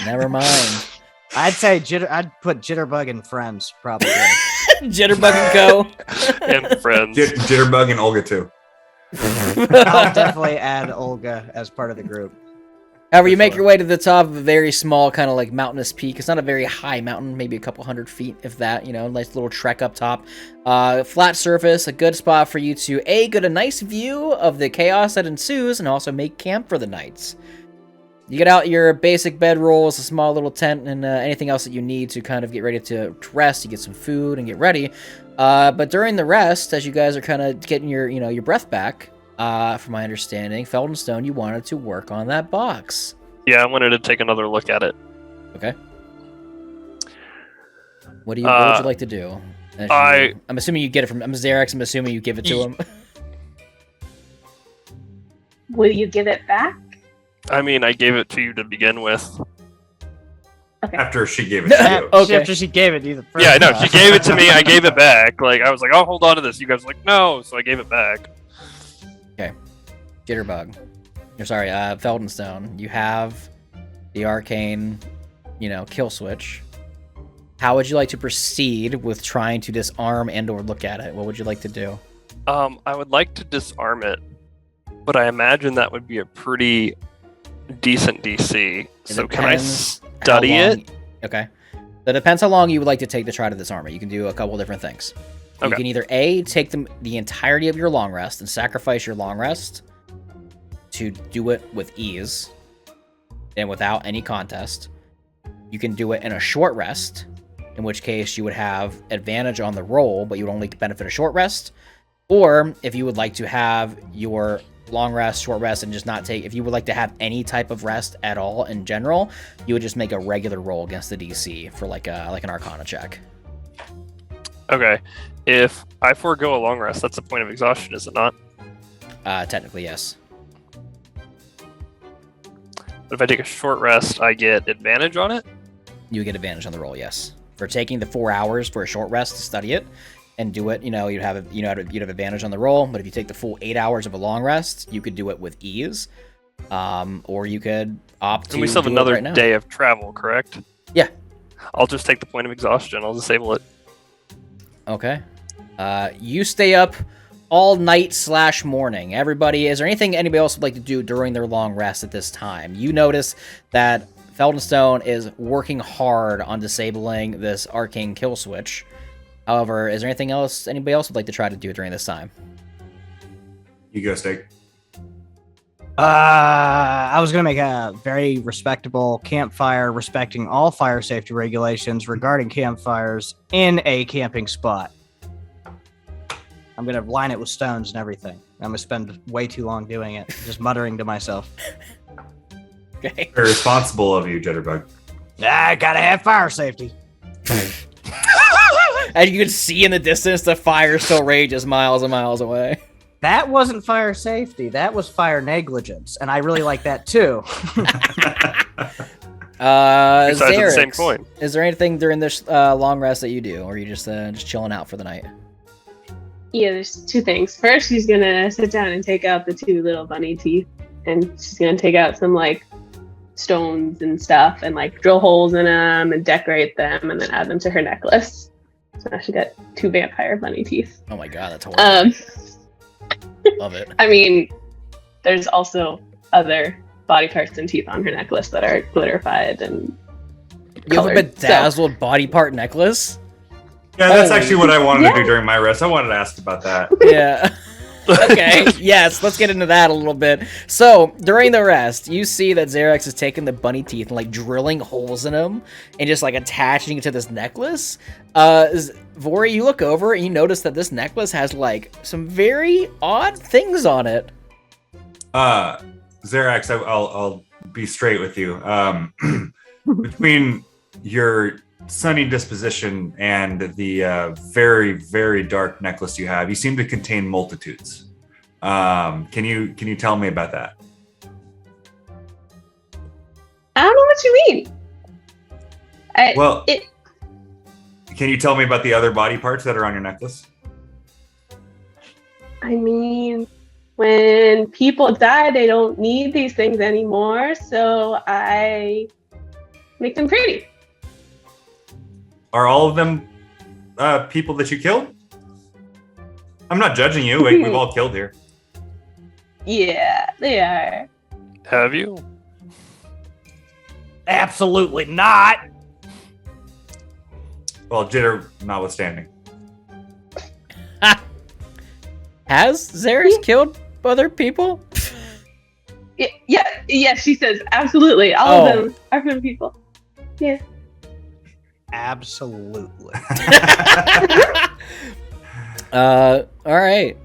never mind. I'd say I'd put Jitterbug and friends probably. Jitterbug and Co. And friends. Jitterbug and Olga too. I'll definitely add Olga as part of the group. However, you make your way to the top of a very small kind of like mountainous peak. It's not a very high mountain, maybe a couple hundred feet, if that, nice little trek up top. Flat surface, a good spot for you to, get a nice view of the chaos that ensues and also make camp for the nights. You get out your basic bedrolls, a small little tent, and anything else that you need to kind of get ready to rest. You get some food and get ready. But during the rest, as you guys are kind of getting your breath back, from my understanding, Feldenstone, you wanted to work on that box. Yeah, I wanted to take another look at it. Okay. What would you like to do? I'm assuming you get it from Xerax. I'm assuming you give it to him. Will you give it back? I mean, I gave it to you to begin with. After she gave it to you. Okay. After she gave it to you the first Yeah, no, time. she gave it to me. I gave it back. Like, I was like, I'll hold on to this. You guys were like, no. So I gave it back. Jitterbug. Feldenstone. You have the arcane, kill switch. How would you like to proceed with trying to disarm and or look at it? What would you like to do? I would like to disarm it, but I imagine that would be a pretty decent DC. So can I study it? Okay. That depends how long you would like to take to try to disarm it. You can do a couple different things. You Okay. can either A, take the entirety of your long rest and sacrifice your long rest to do it with ease and without any contest. You can do it in a short rest, in which case you would have advantage on the roll, but you would only benefit a short rest. Or if you would like to have your long rest, short rest, and just not take. If you would like to have any type of rest at all in general, you would just make a regular roll against the DC for like an Arcana check. Okay. If I forego a long rest, that's a point of exhaustion, is it not? Technically, yes. But if I take a short rest, I get advantage on it? You would get advantage on the roll, yes. For taking the 4 hours for a short rest to study it and do it, you'd have advantage on the roll. But if you take the full 8 hours of a long rest, you could do it with ease, or you could opt to. And we still have another day of travel, correct? Yeah. I'll just take the point of exhaustion. I'll disable it. Okay. You stay up all night / morning. Everybody, is there anything anybody else would like to do during their long rest at this time? You notice that Feldenstone is working hard on disabling this arcane kill switch. However, is there anything else anybody else would like to try to do during this time? You go, Steak. I was going to make a very respectable campfire respecting all fire safety regulations regarding campfires in a camping spot. I'm going to line it with stones and everything. I'm going to spend way too long doing it, just muttering to myself. Okay. Very responsible of you, Jitterbug. I gotta have fire safety. As you can see in the distance, the fire still rages miles and miles away. That wasn't fire safety. That was fire negligence, and I really like that too. Besides the Xerix, same coin. Is there anything during this long rest that you do, or are you just chilling out for the night? Yeah, there's 2 things. First, she's gonna sit down and take out the 2 little bunny teeth, and she's gonna take out some like stones and stuff, and like drill holes in them and decorate them, and then add them to her necklace. So now she got 2 vampire bunny teeth. Oh my god, that's horrible. Love it. I mean, there's also other body parts and teeth on her necklace that are glitterified and You have a colored, bedazzled body part necklace? Yeah, that's actually what I wanted to do during my rest. I wanted to ask about that. Yeah. Okay, yes, let's get into that a little bit. So, during the rest, you see that Xerix is taking the bunny teeth and, like, drilling holes in them and just, like, attaching it to this necklace. Vori, you look over and you notice that this necklace has, like, some very odd things on it. Xerax, I'll be straight with you. Between your sunny disposition and the very, very dark necklace you have, you seem to contain multitudes. Can you tell me about that? I don't know what you mean. Can you tell me about the other body parts that are on your necklace? I mean, when people die, they don't need these things anymore, so I make them pretty. Are all of them people that you killed? I'm not judging you. We've all killed here. Yeah, they are. Have you? Absolutely not. Well, jitter notwithstanding. Has Xerix killed other people? Yeah, she says, absolutely. All of them are from people. Yeah. Absolutely. All right.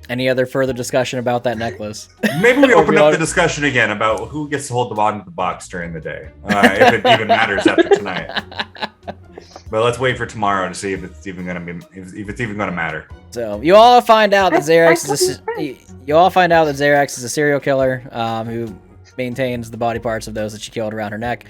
Any other further discussion about that necklace? Maybe we open up the discussion again about who gets to hold the bottom of the box during the day, if it even matters after tonight. But let's wait for tomorrow to see if it's even gonna matter. So you all find out that Xerix is a serial killer who maintains the body parts of those that she killed around her neck.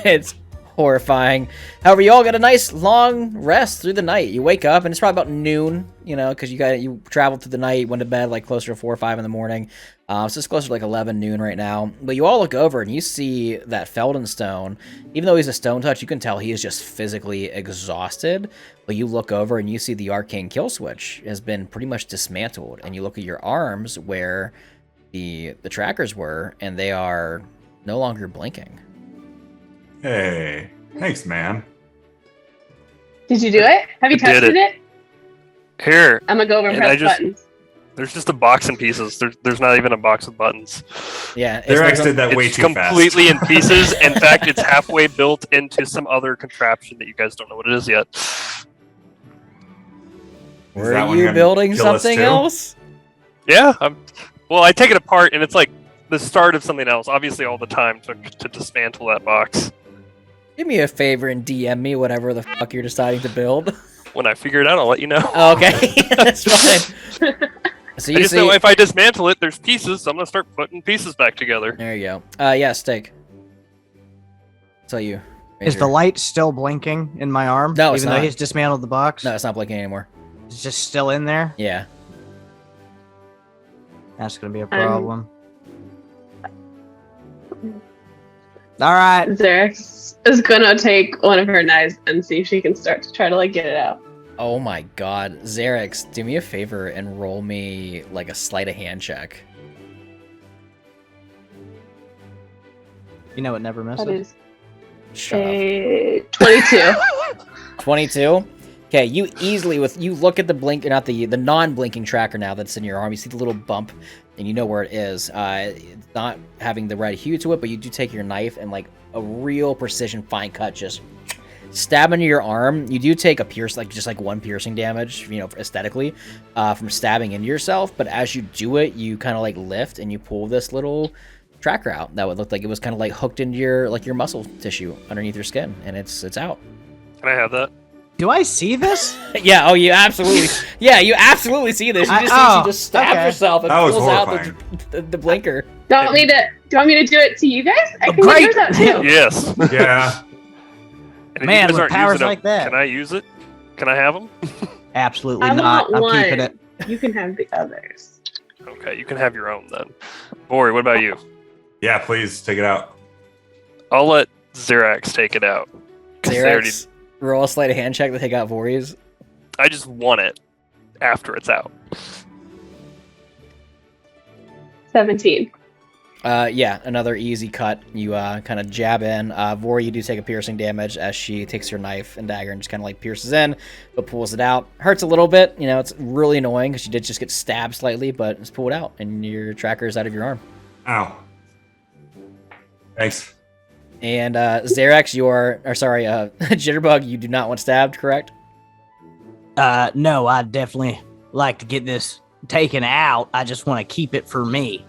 It's horrifying. However, you all get a nice long rest through the night. You wake up and it's probably about noon, because you traveled through the night, went to bed like closer to 4 or 5 in the morning. So it's closer to like 11 noon right now. But you all look over and you see that Feldenstone, even though he's a stone touch, you can tell he is just physically exhausted. But you look over and you see the arcane kill switch has been pretty much dismantled. And you look at your arms where the trackers were, and they are no longer blinking. Hey, thanks, man. Did you do it? Have you tested it? Here. I'm gonna go over and press buttons. There's just a box in pieces. There's not even a box with buttons. Yeah, Xerax did that way too fast. It's completely in pieces. In fact, it's halfway built into some other contraption that you guys don't know what it is yet. Were you building something else? Yeah. Well, I take it apart, and it's like the start of something else. Obviously, all the time took to dismantle that box. Do me a favor and DM me whatever the fuck you're deciding to build. When I figure it out, I'll let you know. Oh, okay, that's fine. So I you just see, know if I dismantle it, there's pieces, so I'm gonna start putting pieces back together. there you go. Yeah, Steak. Tell you. Is the light still blinking in my arm? No, it's even though not. he's dismantled the box. No, it's not blinking anymore. It's just still in there. Yeah. That's gonna be a problem. All right. Xerix is gonna take one of her knives and see if she can start to try to like get it out. Oh my god. Xerix, do me a favor and roll me like a sleight of hand check. You know it never misses. That is Shut up. a 22. 22. Okay, you easily you look at the blink, not the non-blinking tracker now that's in your arm. You see the little bump, and you know where it is. It's not having the red hue to it, but you do take your knife and like a real precision fine cut, just stab into your arm. You do take a just one piercing damage, aesthetically, from stabbing into yourself. But as you do it, you kind of like lift and you pull this little tracker out that would look like it was kind of like hooked into your muscle tissue underneath your skin, and it's out. Can I have that? Do I see this? Yeah, oh, you absolutely see this. You just see she just stabs herself and That was pulls out horrifying. the blinker. Do you want me to do it to you guys? I can great. get yours out too. Yes. Yeah. And if Man, you guys with aren't powers using like them, that. Can I use it? Can I have them? Absolutely I not. want I'm one. keeping it. You can have the others. Okay, you can have your own then. Bori, what about you? Yeah, please take it out. I'll let Xerax take it out. 'Cause they already- Xerax, roll a sleight of hand check to take out Voorhees. I just want it after it's out. 17. Yeah, another easy cut. You kind of jab in. Vori, you do take a piercing damage as she takes her knife and dagger and just kind of like pierces in, but pulls it out. Hurts a little bit. It's really annoying because she did just get stabbed slightly, but it's pulled out and your tracker is out of your arm. Ow. Thanks. And Xerax, Jitterbug, you do not want stabbed, correct? No, I definitely like to get this taken out. I just want to keep it for me.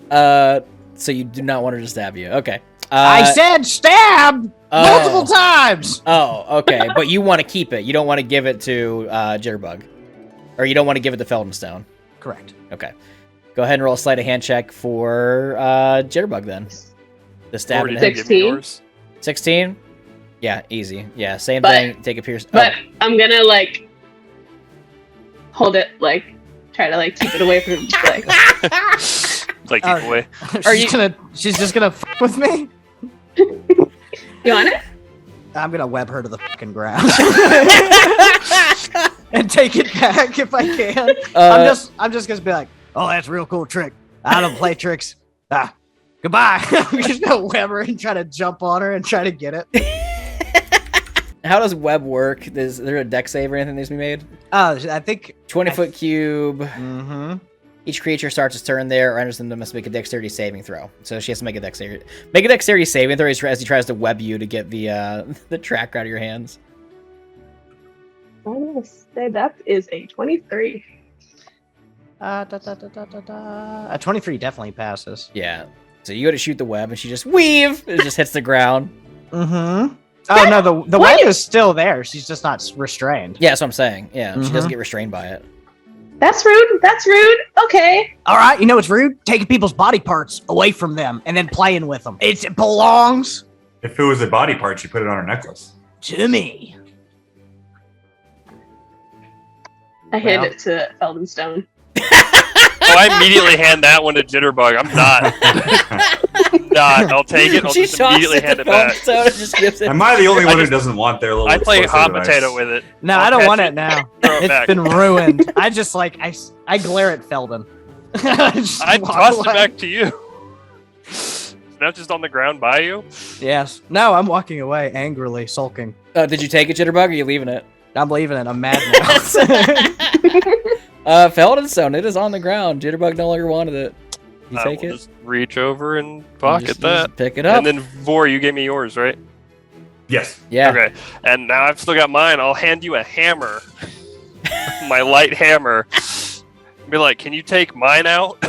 So you do not want her to stab you. Okay. I said stab multiple times. Oh, okay. But you want to keep it. You don't want to give it to Jitterbug. Or you don't want to give it to Feldenstone. Correct. Okay. Go ahead and roll a sleight of hand check for Jitterbug then. The stab Bori, in the did you head. give me 16? yours? 16? Yeah, easy. Yeah, same But- thing. Take a pierce. But I'm gonna like hold it, like try to like keep it away from like Like keep away. She's just gonna f with me? you want it? I'm gonna web her to the fucking ground. And take it back if I can. I'm just gonna be like, oh, that's a real cool trick. I don't play tricks. Goodbye. I'm just gonna web her and try to jump on her and try to get it. How does web work? Is there a deck save or anything that needs to be made? I think 20-foot cube. Mm-hmm. Each creature starts its turn there or enters them must make a dexterity saving throw. So she has to make a dexterity saving throw as he tries to web you to get the tracker out of your hands. I'm gonna say that is a 23. A 23 definitely passes. Yeah. So you go to shoot the web and she just weave. It just hits the ground. Mm-hmm. Oh no, the web is still there. She's just not restrained. Yeah, that's what I'm saying. Yeah, she Mhm. doesn't get restrained by it. That's rude. That's rude. Okay. All right, you know what's rude? Taking people's body parts away from them and then playing with them. It belongs If it was a body part, she put it on her necklace. to me. I hand Well. it to Feldenstone. Oh, I immediately hand that one to Jitterbug. I'm not. I'll take it. I'll She just tosses immediately it hand to it back. Feldenstone and just gives it. Am I the only I one who just- doesn't want their little I play explosive hot device? potato with it. No, I'll I don't catch want it, it now. throw it It's back. been ruined. I just like I glare at Felden. I tossed it back to you. Not just on the ground by you. Yes. No, I'm walking away angrily, sulking. Did you take it, Jitterbug, or are you leaving it? I'm leaving it. I'm mad now. Feldenstone, it is on the ground. Jitterbug no longer wanted it. You I take will it? just reach over and You pocket just that. pick it up. And then Vor, you gave me yours, right? Yes. Yeah. Okay. And now I've still got mine. I'll hand you a hammer. my light hammer. And be like, can you take mine out?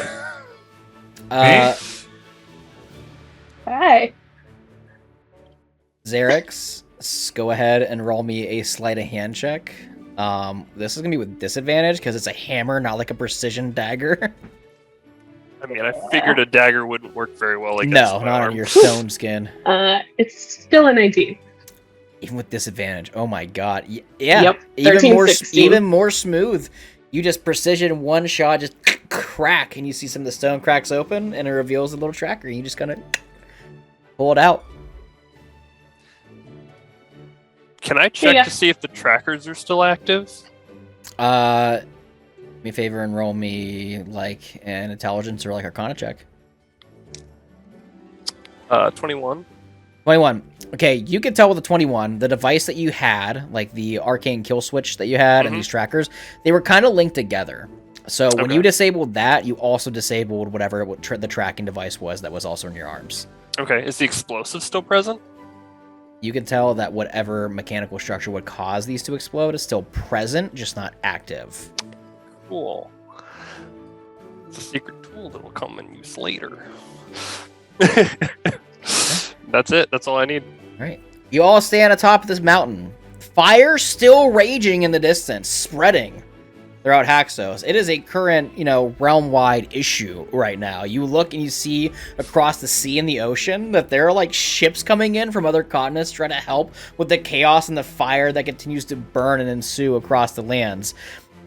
Hi. Xerix, go ahead and roll me a sleight of hand check. This is gonna be with disadvantage because it's a hammer, not like a precision dagger. I mean, I figured a dagger wouldn't work very well against No, my not arm. on your stone skin. It's still a 19. Even with disadvantage. Oh my god. Yeah. Yep. Even 13, more 16. even more smooth. You just precision one shot, just crack, and you see some of the stone cracks open, and it reveals a little tracker. And you just kind of pull it out. Can I check to see if the trackers are still active? Do me a favor and roll me like an intelligence or like arcana check. 21. 21. Okay, you can tell with the 21, the device that you had, like the arcane kill switch that you had and these trackers, they were kind of linked together. So when you disabled that, you also disabled whatever the tracking device was that was also in your arms. Okay, is the explosive still present? You can tell that whatever mechanical structure would cause these to explode is still present, just not active. Cool. It's a secret tool that will come in use later. That's it. That's all I need. All right. You all stand atop of this mountain. Fire still raging in the distance, spreading throughout Haxos. It is a current, realm-wide issue right now. You look and you see across the sea and the ocean that there are like ships coming in from other continents trying to help with the chaos and the fire that continues to burn and ensue across the lands.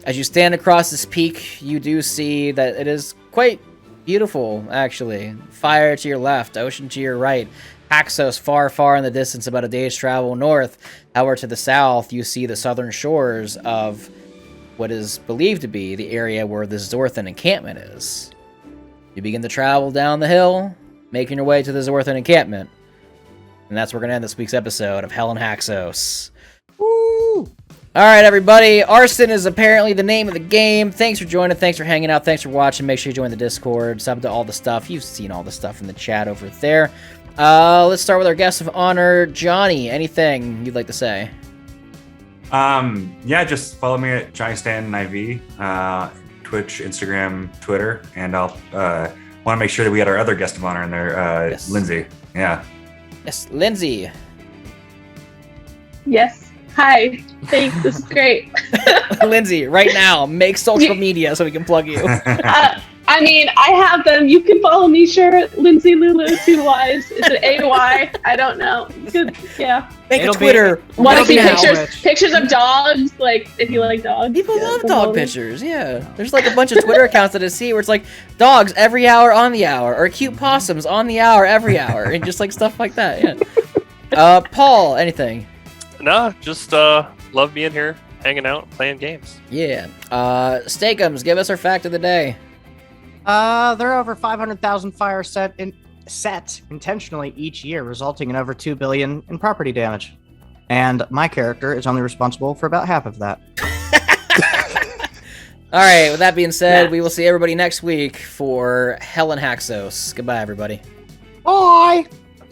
As you stand across this peak, you do see that it is quite beautiful, actually. Fire to your left, ocean to your right. Haxos far, far in the distance, about a day's travel north. However, to the south, you see the southern shores of what is believed to be the area where the Zorthan encampment is. You begin to travel down the hill, making your way to the Zorthan encampment. And that's where we're going to end this week's episode of Hell in Haxos. Woo! Alright, everybody. Arson is apparently the name of the game. Thanks for joining. Thanks for hanging out. Thanks for watching. Make sure you join the Discord. Sub to all the stuff. You've seen all the stuff in the chat over there. Let's start with our guest of honor, Johnny. Anything you'd like to say? Yeah, just follow me at Johnny Stan IV, Twitch, Instagram, Twitter, and I'll want to make sure that we had our other guest of honor in there, Yes. Lindsay. Yeah. Yes, Lindsay. Yes. Hi. Thanks. This is great. Lindsay, right now, make social media so we can plug you. I mean, I have them. You can follow me, sure. Lindsay Lulu, 2 Ys. Is it A-Y? I don't know. Good. Yeah. Make It'll a Twitter. Want to see now. pictures of dogs? Like, if you like dogs. People yeah, love we'll dog follow me. pictures, yeah. There's like a bunch of Twitter accounts that I see where it's like dogs every hour on the hour, or cute possums on the hour every hour, and just like stuff like that, yeah. Paul, anything? Nah, just love being here, hanging out, playing games. Yeah. Steakums, give us our fact of the day. There are over 500,000 fires set intentionally each year, resulting in over 2 billion in property damage. And my character is only responsible for about half of that. All right, with that being said, we will see everybody next week for Hell in Haxos. Goodbye, everybody. Bye!